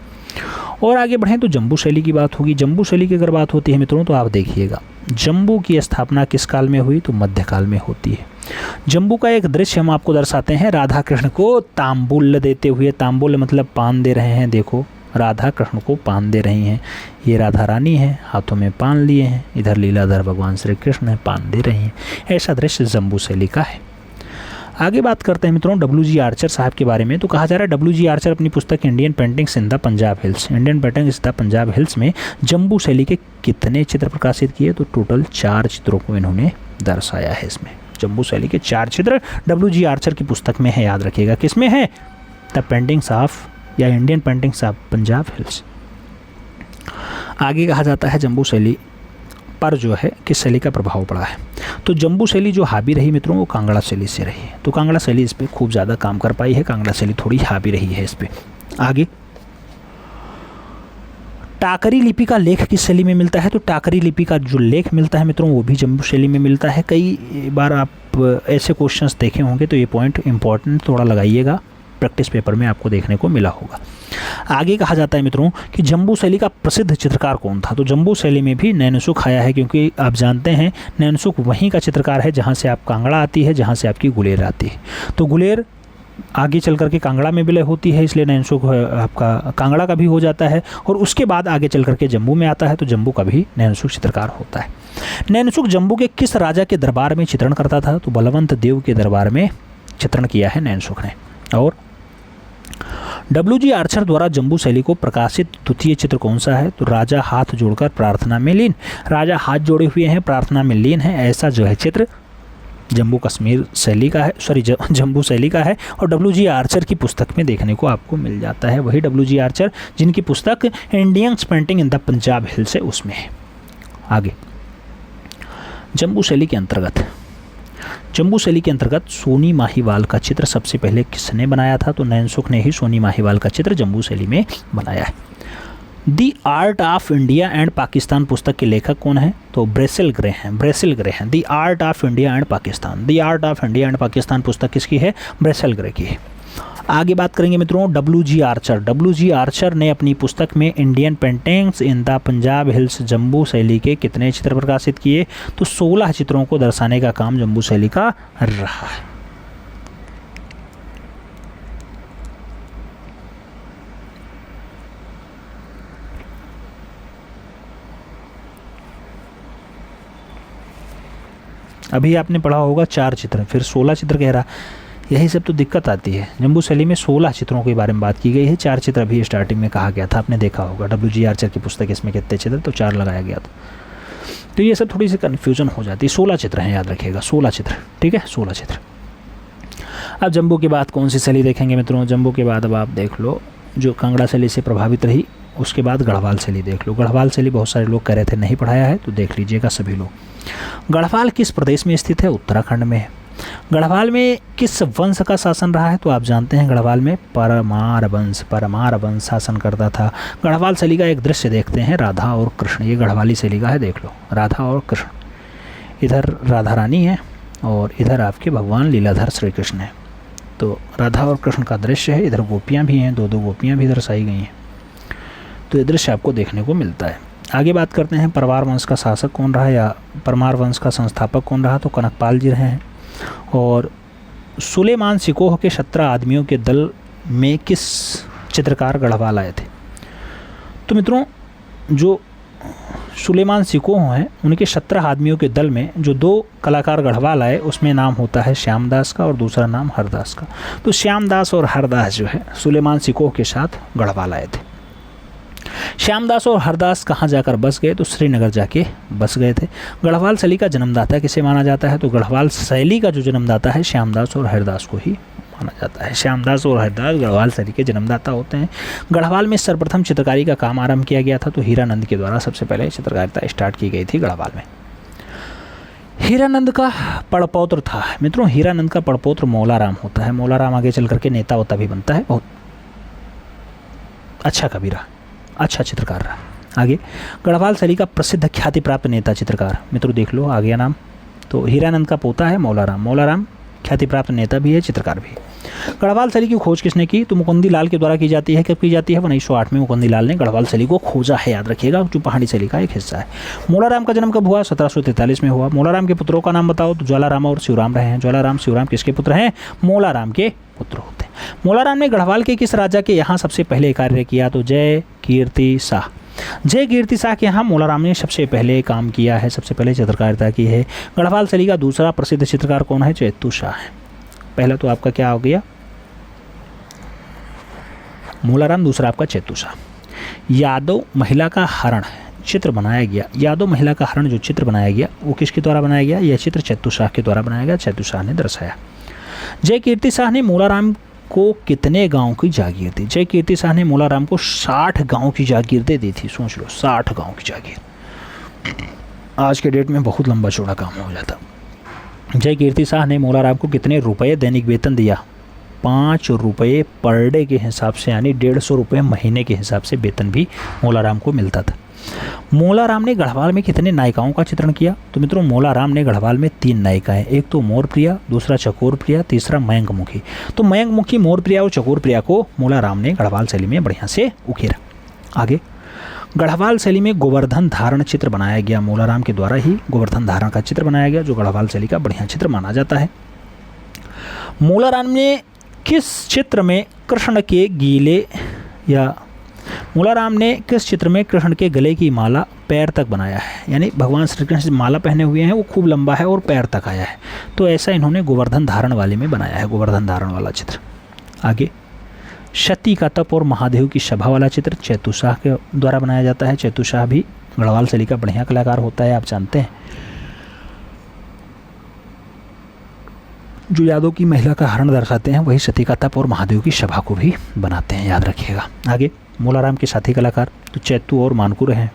और आगे बढ़ें तो जम्बू शैली की बात होगी। जम्बू शैली की अगर बात होती है मित्रों तो आप देखिएगा, जम्बू की स्थापना किस काल में हुई? तो मध्यकाल में होती है। जम्बू का एक दृश्य हम आपको दर्शाते हैं, राधा कृष्ण को तांबुल देते हुए। तांबुल मतलब पान दे रहे हैं। देखो, राधा कृष्ण को पान दे रही हैं। ये राधा रानी है, हाथों में पान लिए हैं। इधर लीलाधर भगवान श्री कृष्ण है, पान दे रही हैं। ऐसा दृश्य जम्बू शैली का है। आगे बात करते हैं मित्रों W.G. आर्चर साहब के बारे में। तो कहा जा रहा है W.G. आर्चर अपनी पुस्तक Indian paintings in the Punjab hills, Indian paintings in the Punjab hills में जम्बू शैली के कितने चित्र प्रकाशित किए? तो टोटल 4 चित्रों को इन्होंने दर्शाया है। इसमें जम्बू शैली के 4 चित्र W.G. आर्चर की पुस्तक में है, याद रखिएगा। किसमें है? द पेंटिंग्स ऑफ या Indian paintings of Punjab hills. आगे कहा जाता है जम्बू शैली पर जो है किस शैली का प्रभाव पड़ा है? तो जम्बू शैली जो हावी रही मित्रों वो कांगड़ा शैली से रही है। तो कांगड़ा शैली इस पर खूब ज़्यादा काम कर पाई है। कांगड़ा शैली थोड़ी हावी रही है इस पर। आगे, टाकरी लिपि का लेख किस शैली में मिलता है? तो टाकरी लिपि का जो लेख मिलता है मित्रों वो भी जम्बू शैली में मिलता है। कई बार आप ऐसे क्वेश्चंस देखे होंगे तो ये पॉइंट इंपॉर्टेंट थोड़ा लगाइएगा, प्रैक्टिस पेपर में आपको देखने को मिला होगा। आगे कहा जाता है मित्रों कि जम्बू शैली का प्रसिद्ध चित्रकार कौन था? तो जम्बू शैली में भी नैनसुख आया है, क्योंकि आप जानते हैं नैनसुख वहीं का चित्रकार है जहाँ से आप कांगड़ा आती है, जहाँ से आपकी गुलेर आती है। तो गुलेर आगे चल करके कांगड़ा में विलय होती है, इसलिए नैनसुख आपका कांगड़ा का भी हो जाता है और उसके बाद आगे चल करके जम्मू में आता है, तो जम्मू का भी नैनसुख चित्रकार होता है। नैनसुख जम्मू के किस राजा के दरबार में चित्रण करता था? तो बलवंत देव के दरबार में चित्रण किया है नैनसुख ने। और W.G. आर्चर द्वारा जम्बू शैली को प्रकाशित द्वितीय चित्र कौन सा है? तो राजा हाथ जोड़कर प्रार्थना में लीन। राजा हाथ जोड़े हुए हैं, प्रार्थना में लीन है, ऐसा जो है चित्र जम्मू कश्मीर शैली का है, जम्बू शैली का है और W.G. आर्चर की पुस्तक में देखने को आपको मिल जाता है। वही W.G. आर्चर जिनकी पुस्तक Indian painting in the Punjab hills है उसमें है। आगे, जम्बू शैली के अंतर्गत सोनी माहीवाल का चित्र सबसे पहले किसने बनाया था? तो नैनसुख ने ही सोनी माहीवाल का चित्र जम्बू शैली में बनाया है। The art of India and Pakistan पुस्तक के लेखक कौन है? तो ब्रेसिल ग्रे हैं। The art of India and Pakistan पुस्तक किसकी है? ब्रेसिल ग्रे की है। आगे बात करेंगे मित्रों W.G. आर्चर ने अपनी पुस्तक में Indian paintings in the Punjab hills Jammu शैली के कितने चित्र प्रकाशित किए? तो 16 चित्रों को दर्शाने का काम जम्बू शैली का रहा है। अभी आपने पढ़ा होगा 4 चित्र, फिर 16 चित्र कह रहा, यही सब तो दिक्कत आती है। जम्बू शैली में 16 चित्रों के बारे में बात की गई है, 4 चित्र अभी स्टार्टिंग में कहा गया था, आपने देखा होगा। W.G. आर्चर की पुस्तक इसमें कितने चित्र? तो 4 लगाया गया था। तो ये सब थोड़ी सी कन्फ्यूजन हो जाती है। 16 चित्र हैं, याद रखिएगा, 16 चित्र, ठीक है, 16 चित्र। अब जम्बू के बाद कौन सी शैली देखेंगे मित्रों? जम्बू के बाद अब आप देख लो जो कांगड़ा शैली से प्रभावित रही, उसके बाद गढ़वाल शैली देख लो। गढ़वाल शैली बहुत सारे लोग कह रहे थे नहीं पढ़ाया है, तो देख लीजिएगा सभी लोग। गढ़वाल किस प्रदेश में स्थित है? उत्तराखंड में है। गढ़वाल में किस वंश का शासन रहा है? तो आप जानते हैं गढ़वाल में परमार वंश शासन करता था। गढ़वाल शैली का एक दृश्य देखते हैं, राधा और कृष्ण। ये गढ़वाली शैली का है, देख लो, राधा और कृष्ण। इधर राधा रानी है, और इधर आपके भगवान लीलाधर श्री कृष्ण हैं। तो राधा और कृष्ण का दृश्य है, इधर गोपियाँ भी हैं, दो गोपियाँ भी दर्शाई गई हैं। तो ये दृश्य आपको देखने को मिलता है। आगे बात करते हैं परमार वंश का शासक कौन रहा या परमार वंश का संस्थापक कौन रहा, तो कनकपाल जी रहे हैं। और सुलेमान सिकोह के 17 आदमियों के दल में किस चित्रकार गढ़वाल आए थे? तो मित्रों, जो सुलेमान सिकोह हैं उनके 17 आदमियों के दल में जो 2 कलाकार गढ़वाल आए उसमें नाम होता है श्यामदास का और दूसरा नाम हरदास का। तो श्यामदास और हरदास जो है सुलेमान सिकोह के साथ गढ़वाल आए थे। श्यामदास और हरदास कहाँ जाकर बस गए? तो श्रीनगर जाके बस गए थे। गढ़वाल शैली का जन्मदाता किसे माना जाता है? तो गढ़वाल शैली का जो जन्मदाता है श्यामदास और हरदास को ही माना जाता है। श्यामदास और हरदास गढ़वाल शैली के जन्मदाता होते हैं। गढ़वाल में सर्वप्रथम चित्रकारी का काम आरंभ किया गया था, तो हीरानंद के द्वारा सबसे पहले चित्रकारिता स्टार्ट की गई थी गढ़वाल में। हीरानंद का पड़पौत्र था मित्रों, हीरानंद का पड़पौत्र मौलाराम होता है। मौलाराम आगे चल करके नेता होता भी बनता है, बहुत अच्छा कवि रहा, अच्छा चित्रकार रहा। आगे गढ़वाल शैली का प्रसिद्ध ख्याति प्राप्त नेता चित्रकार, मित्रों देख लो आ गया नाम। तो हीरानंद का पोता है मौलाराम। मौलाराम ख्याति प्राप्त नेता भी है, चित्रकार भी। गढ़वाल शैली की खोज किसने की? तो मुकुंदी लाल के द्वारा की जाती है। कब की जाती है? 1908 में मुकुंदी लाल ने गढ़वाल शैली को खोजा है, याद रखिएगा, जो पहाड़ी शैली का एक हिस्सा है। मौलाराम का जन्म कब हुआ? 1743 में हुआ। मौलाराम के पुत्रों का नाम बताओ? तो ज्वालाराम और शिवराम रहे हैं। ज्वालाराम शिवराम किसके पुत्र हैं? मौलाराम के पुत्र होते हैं। मौलाराम ने गढ़वाल के किस राजा के यहाँ सबसे पहले कार्य किया? तो जय कीर्ति शाह। जय कीर्ति शाह के यहाँ मौलाराम ने सबसे पहले काम किया है, सबसे पहले चित्रकारिता की है। गढ़वाल शैली का दूसरा प्रसिद्ध चित्रकार कौन है? चैतू शाह है। पहला तो आपका क्या हो गया? मौलाराम, दूसरा आपका चैतू शाह। यादव महिला का हरण चित्र बनाया गया। यादव महिला का हरण जो चित्र बनाया गया वो किसके द्वारा बनाया गया? यह चित्र चैतू शाह के द्वारा बनाया गया, चैतू शाह ने दर्शाया। जय कीर्ति शाह ने मौलाराम को कितने गांव की जागीर दी? जय कीर्ति शाह ने मौलाराम को 60 गांव की जागीर दे दी थी। सोच लो, 60 गांव की जागीर। आज के डेट में बहुत लंबा चौड़ा काम हो जाता। जय कीर्ति शाह ने मौलाराम को कितने रुपए दैनिक वेतन दिया? 5 रुपये पर डे के हिसाब से, यानी 150 रुपये महीने के हिसाब से वेतन भी मौलाराम को मिलता था। मौलाराम ने गढ़वाल में कितने नायिकाओं का चित्रण किया? तो मित्रों, मौलाराम ने गढ़वाल में 3 नायिकाएं, एक तो मोरप्रिया, दूसरा चकोरप्रिया, तीसरा मयंकमुखी। तो मयंकमुखी, मोरप्रिया और चकोरप्रिया को मौलाराम ने गढ़वाल शैली में बढ़िया से उकेरा। आगे गढ़वाल शैली में गोवर्धन धारण चित्र बनाया गया। मौलाराम के द्वारा ही गोवर्धन धारण का चित्र बनाया गया, जो गढ़वाल शैली का बढ़िया चित्र माना जाता है। मौलाराम ने किस चित्र में कृष्ण के गीले या मौलाराम ने किस चित्र में कृष्ण के गले की माला पैर तक बनाया है? यानी भगवान श्री कृष्ण माला पहने हुए हैं, वो खूब लंबा है और पैर तक आया है। तो ऐसा इन्होंने गोवर्धन धारण वाले में बनाया है, गोवर्धन धारण वाला चित्र। आगे सती का तप और महादेव की सभा वाला चित्र चैतू शाह के द्वारा बनाया जाता है। चैतू शाह भी गढ़वाल शैली का बढ़िया कलाकार होता है, आप जानते हैं। जो यादव की महिला का हरण दर्शाते हैं वही सती का तप और महादेव की सभा को भी बनाते हैं, याद रखिएगा। आगे मौलाराम के साथी कलाकार तो चैतू और मानकुर हैं।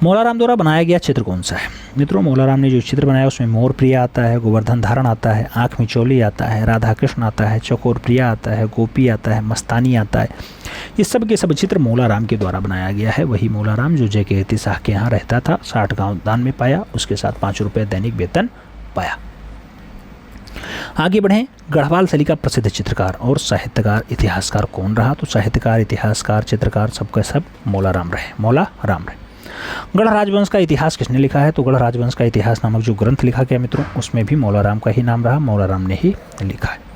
मौलाराम द्वारा बनाया गया चित्र कौन सा है? मित्रों, मौलाराम ने जो चित्र बनाया उसमें मोर प्रिया आता है, गोवर्धन धारण आता है, आँख मिचौली आता है, राधा कृष्ण आता है, चकोर प्रिया आता है, गोपी आता है, मस्तानी आता है। ये सब के सब चित्र मौलाराम के द्वारा बनाया गया है। वही मौलाराम जो जय कीर्ति शाह के यहाँ रहता था, 60 गाँव दान में पाया, उसके साथ 5 रुपये दैनिक वेतन पाया। आगे बढ़ें, गढ़वाल शैली का प्रसिद्ध चित्रकार और साहित्यकार इतिहासकार कौन रहा? तो साहित्यकार, इतिहासकार, चित्रकार सबका सब मौलाराम रहे, मौलाराम रहे। गढ़ राजवंश का इतिहास किसने लिखा है? तो गढ़ राजवंश का इतिहास नामक जो ग्रंथ लिखा गया मित्रों, उसमें भी मौलाराम का ही नाम रहा, मौलाराम ने ही लिखा है।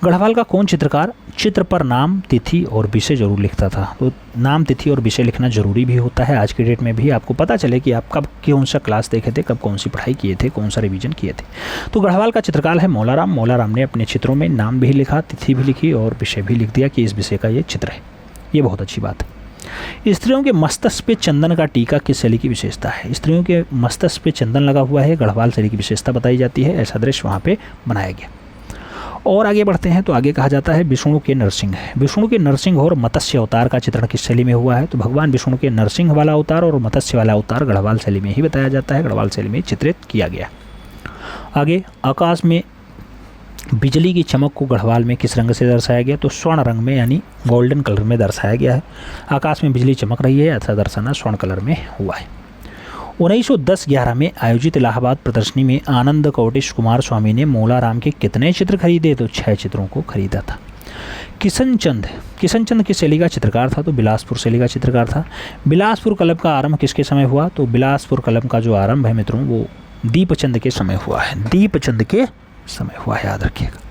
गढ़वाल का कौन चित्रकार चित्र पर नाम, तिथि और विषय जरूर लिखता था? तो नाम, तिथि और विषय लिखना जरूरी भी होता है आज के डेट में भी, आपको पता चले कि आप कब कौन सा क्लास देखे थे, कब कौन सी पढ़ाई किए थे, कौन सा रिवीजन किए थे। तो गढ़वाल का चित्रकार है मौलाराम। मौलाराम ने अपने चित्रों में नाम भी लिखा, तिथि भी लिखी और विषय भी लिख दिया कि इस विषय का ये चित्र है। ये बहुत अच्छी बात है। स्त्रियों के मस्तक पे चंदन का टीका किस शैली की विशेषता है? स्त्रियों के मस्तक पे चंदन लगा हुआ है, गढ़वाल शैली की विशेषता बताई जाती है। ऐसा दृश्य वहाँ पे बनाया गया। और आगे बढ़ते हैं तो आगे कहा जाता है विष्णु के नरसिंह। विष्णु के नरसिंह और मत्स्य अवतार का चित्रण किस शैली में हुआ है? तो भगवान विष्णु के नरसिंह वाला अवतार और मत्स्य वाला अवतार गढ़वाल शैली में ही बताया जाता है, गढ़वाल शैली में चित्रित किया गया। आगे आकाश में बिजली की चमक को गढ़वाल में किस रंग से दर्शाया गया? तो स्वर्ण रंग में, यानी गोल्डन कलर में दर्शाया गया है। आकाश में बिजली चमक रही है, ऐसा दर्शाना स्वर्ण कलर में हुआ है। 1910-11 में आयोजित इलाहाबाद प्रदर्शनी में आनंद कोटिश कुमार स्वामी ने मोलाराम के कितने चित्र खरीदे? तो 6 चित्रों को खरीदा था। किशनचंद किस शैली का चित्रकार था? तो बिलासपुर शैली का चित्रकार था। बिलासपुर कलम का आरंभ किसके समय हुआ? तो बिलासपुर कलम का जो आरंभ है मित्रों वो दीपचंद के समय हुआ है, दीपचंद के समय हुआ है, याद रखिएगा।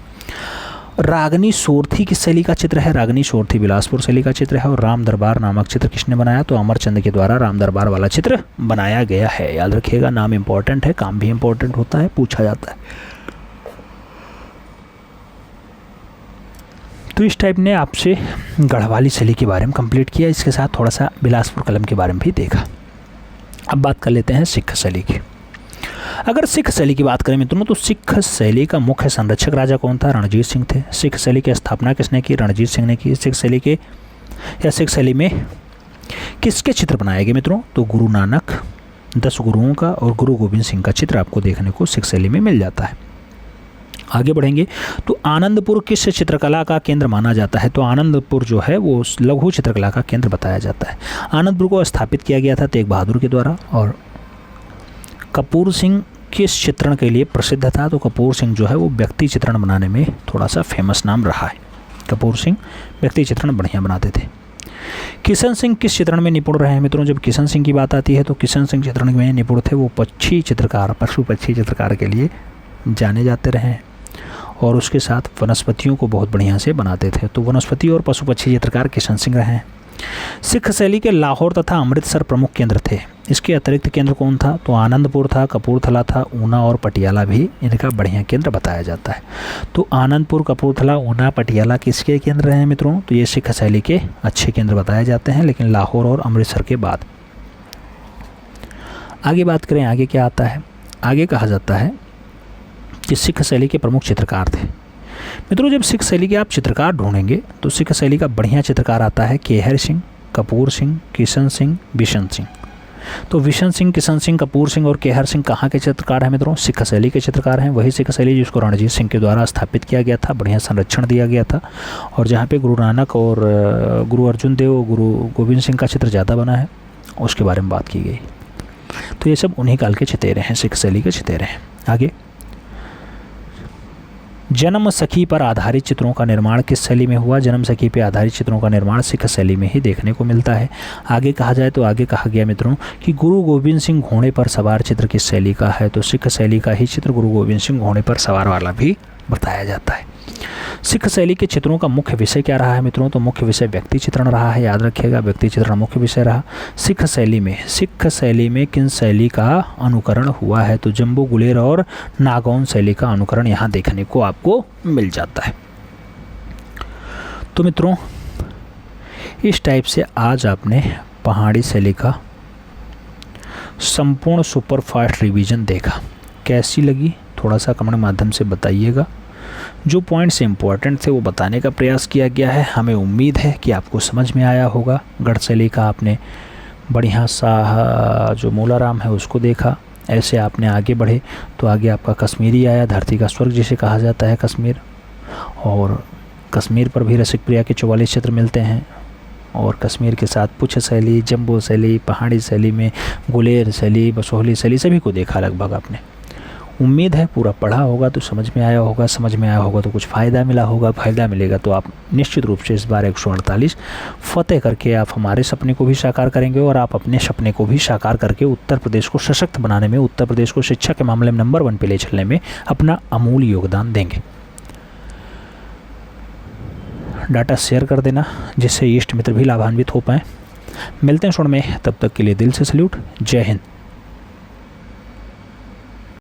रागनी सोरथी किस शैली का चित्र है? रागनी सोरथी बिलासपुर शैली का चित्र है। और राम दरबार नामक चित्र किसने बनाया? तो अमरचंद के द्वारा राम दरबार वाला चित्र बनाया गया है। याद रखिएगा, नाम इंपॉर्टेंट है, काम भी इंपॉर्टेंट होता है, पूछा जाता है। तो इस टाइप ने आपसे गढ़वाली शैली के बारे में कंप्लीट किया, इसके साथ थोड़ा सा बिलासपुर कलम के बारे में भी देखा। अब बात कर लेते हैं सिख शैली की। अगर सिख शैली की बात करें मित्रों तो सिख शैली का मुख्य संरक्षक राजा कौन था? रणजीत सिंह थे। सिख शैली की स्थापना किसने की? रणजीत सिंह ने की। सिख शैली में किसके चित्र बनाए गए मित्रों? तो गुरु नानक, 10 गुरुओं का और गुरु गोविंद सिंह का चित्र आपको देखने को सिख शैली में मिल जाता है। आगे बढ़ेंगे तो आनंदपुर किस चित्रकला का केंद्र माना जाता है? तो आनंदपुर जो है वो लघु चित्रकला का केंद्र बताया जाता है। आनंदपुर को स्थापित किया गया था तेग बहादुर के द्वारा। और कपूर सिंह किस चित्रण के लिए प्रसिद्ध था? तो कपूर सिंह जो है वो व्यक्ति चित्रण बनाने में थोड़ा सा फेमस नाम रहा है। कपूर सिंह व्यक्ति चित्रण बढ़िया बनाते थे। किशन सिंह किस चित्रण में निपुण रहे हैं मित्रों? जब किशन सिंह की बात आती है तो किशन सिंह चित्रण में निपुण थे। वो पशु पक्षी चित्रकार के लिए जाने जाते रहे हैं और उसके साथ वनस्पतियों को बहुत बढ़िया से बनाते थे। तो वनस्पति और पशु पक्षी चित्रकार किशन सिंह रहे हैं। सिख शैली के लाहौर तथा अमृतसर प्रमुख केंद्र थे। इसके अतिरिक्त केंद्र कौन था? तो आनंदपुर था, कपूरथला था, ऊना और पटियाला भी इनका बढ़िया केंद्र बताया जाता है। तो आनंदपुर, कपूरथला, ऊना, पटियाला किसके केंद्र हैं मित्रों? तो ये सिख शैली के अच्छे केंद्र बताए जाते हैं, लेकिन लाहौर और अमृतसर के बाद। आगे बात करें, आगे क्या आता है? आगे कहा जाता है कि सिख शैली के प्रमुख चित्रकार थे। मित्रों जब सिख शैली के आप चित्रकार ढूंढेंगे तो सिख शैली का बढ़िया चित्रकार आता है केहर सिंह, कपूर सिंह, किशन सिंह, बिशन सिंह। तो बिशन सिंह, किशन सिंह, कपूर सिंह और केहर सिंह कहाँ के चित्रकार हैं मित्रों? सिख शैली के चित्रकार हैं। वही सिख शैली जिसको रणजीत सिंह के द्वारा स्थापित किया गया था, बढ़िया संरक्षण दिया गया था, और जहाँ पे गुरु नानक और गुरु अर्जुन देव, गुरु गोविंद सिंह का चित्र ज़्यादा बना है, उसके बारे में बात की गई। तो ये सब उन्हीं काल के चितेरे हैं, सिख शैली के चितेरे हैं। आगे, जन्म सखी पर आधारित चित्रों का निर्माण किस शैली में हुआ? जन्म सखी पर आधारित चित्रों का निर्माण सिख शैली में ही देखने को मिलता है। आगे कहा जाए तो आगे कहा गया मित्रों कि गुरु गोविंद सिंह घोड़े पर सवार चित्र किस शैली का है? तो सिख शैली का ही चित्र गुरु गोविंद सिंह घोड़े पर सवार वाला भी बताया जाता है। सिख शैली के चित्रों का मुख्य विषय क्या रहा है मित्रों? तो मुख्य विषय व्यक्ति चित्रण रहा है। याद रखिएगा, व्यक्ति चित्रण मुख्य विषय रहा। सिख शैली में किन शैली का अनुकरण हुआ है? तो जम्बू गुलेर और नागौन शैली का अनुकरण यहाँ देखने को आपको मिल जाता है। तो मित्रों इस टाइप से आज आपने पहाड़ी शैली का संपूर्ण सुपरफास्ट रिवीजन देखा। कैसी लगी थोड़ा सा कमेंट माध्यम से बताइएगा। जो पॉइंट्स इंपॉर्टेंट थे वो बताने का प्रयास किया गया है। हमें उम्मीद है कि आपको समझ में आया होगा। गढ़ शैली का आपने बढ़िया सा जो मोलाराम है उसको देखा। ऐसे आपने आगे बढ़े तो आगे आपका कश्मीरी आया, धरती का स्वर्ग जिसे कहा जाता है कश्मीर, और कश्मीर पर भी रसिक प्रिया के 44 चित्र मिलते हैं। और कश्मीर के साथ पुछ शैली, जम्बू शैली, पहाड़ी शैली में गुलेर शैली, बसोहली शैली सभी को देखा लगभग आपने। उम्मीद है पूरा पढ़ा होगा तो समझ में आया होगा। समझ में आया होगा तो कुछ फ़ायदा मिला होगा। फ़ायदा मिलेगा तो आप निश्चित रूप से इस बार 148 फतेह करके आप हमारे सपने को भी साकार करेंगे और आप अपने सपने को भी साकार करके उत्तर प्रदेश को सशक्त बनाने में, उत्तर प्रदेश को शिक्षा के मामले में नंबर 1 पे ले चलने में अपना अमूल्य योगदान देंगे। डाटा शेयर कर देना जिससे इष्ट मित्र भी लाभान्वित हो पाएँ। मिलते हैं शुरू में, तब तक के लिए दिल से सल्यूट। जय हिंद।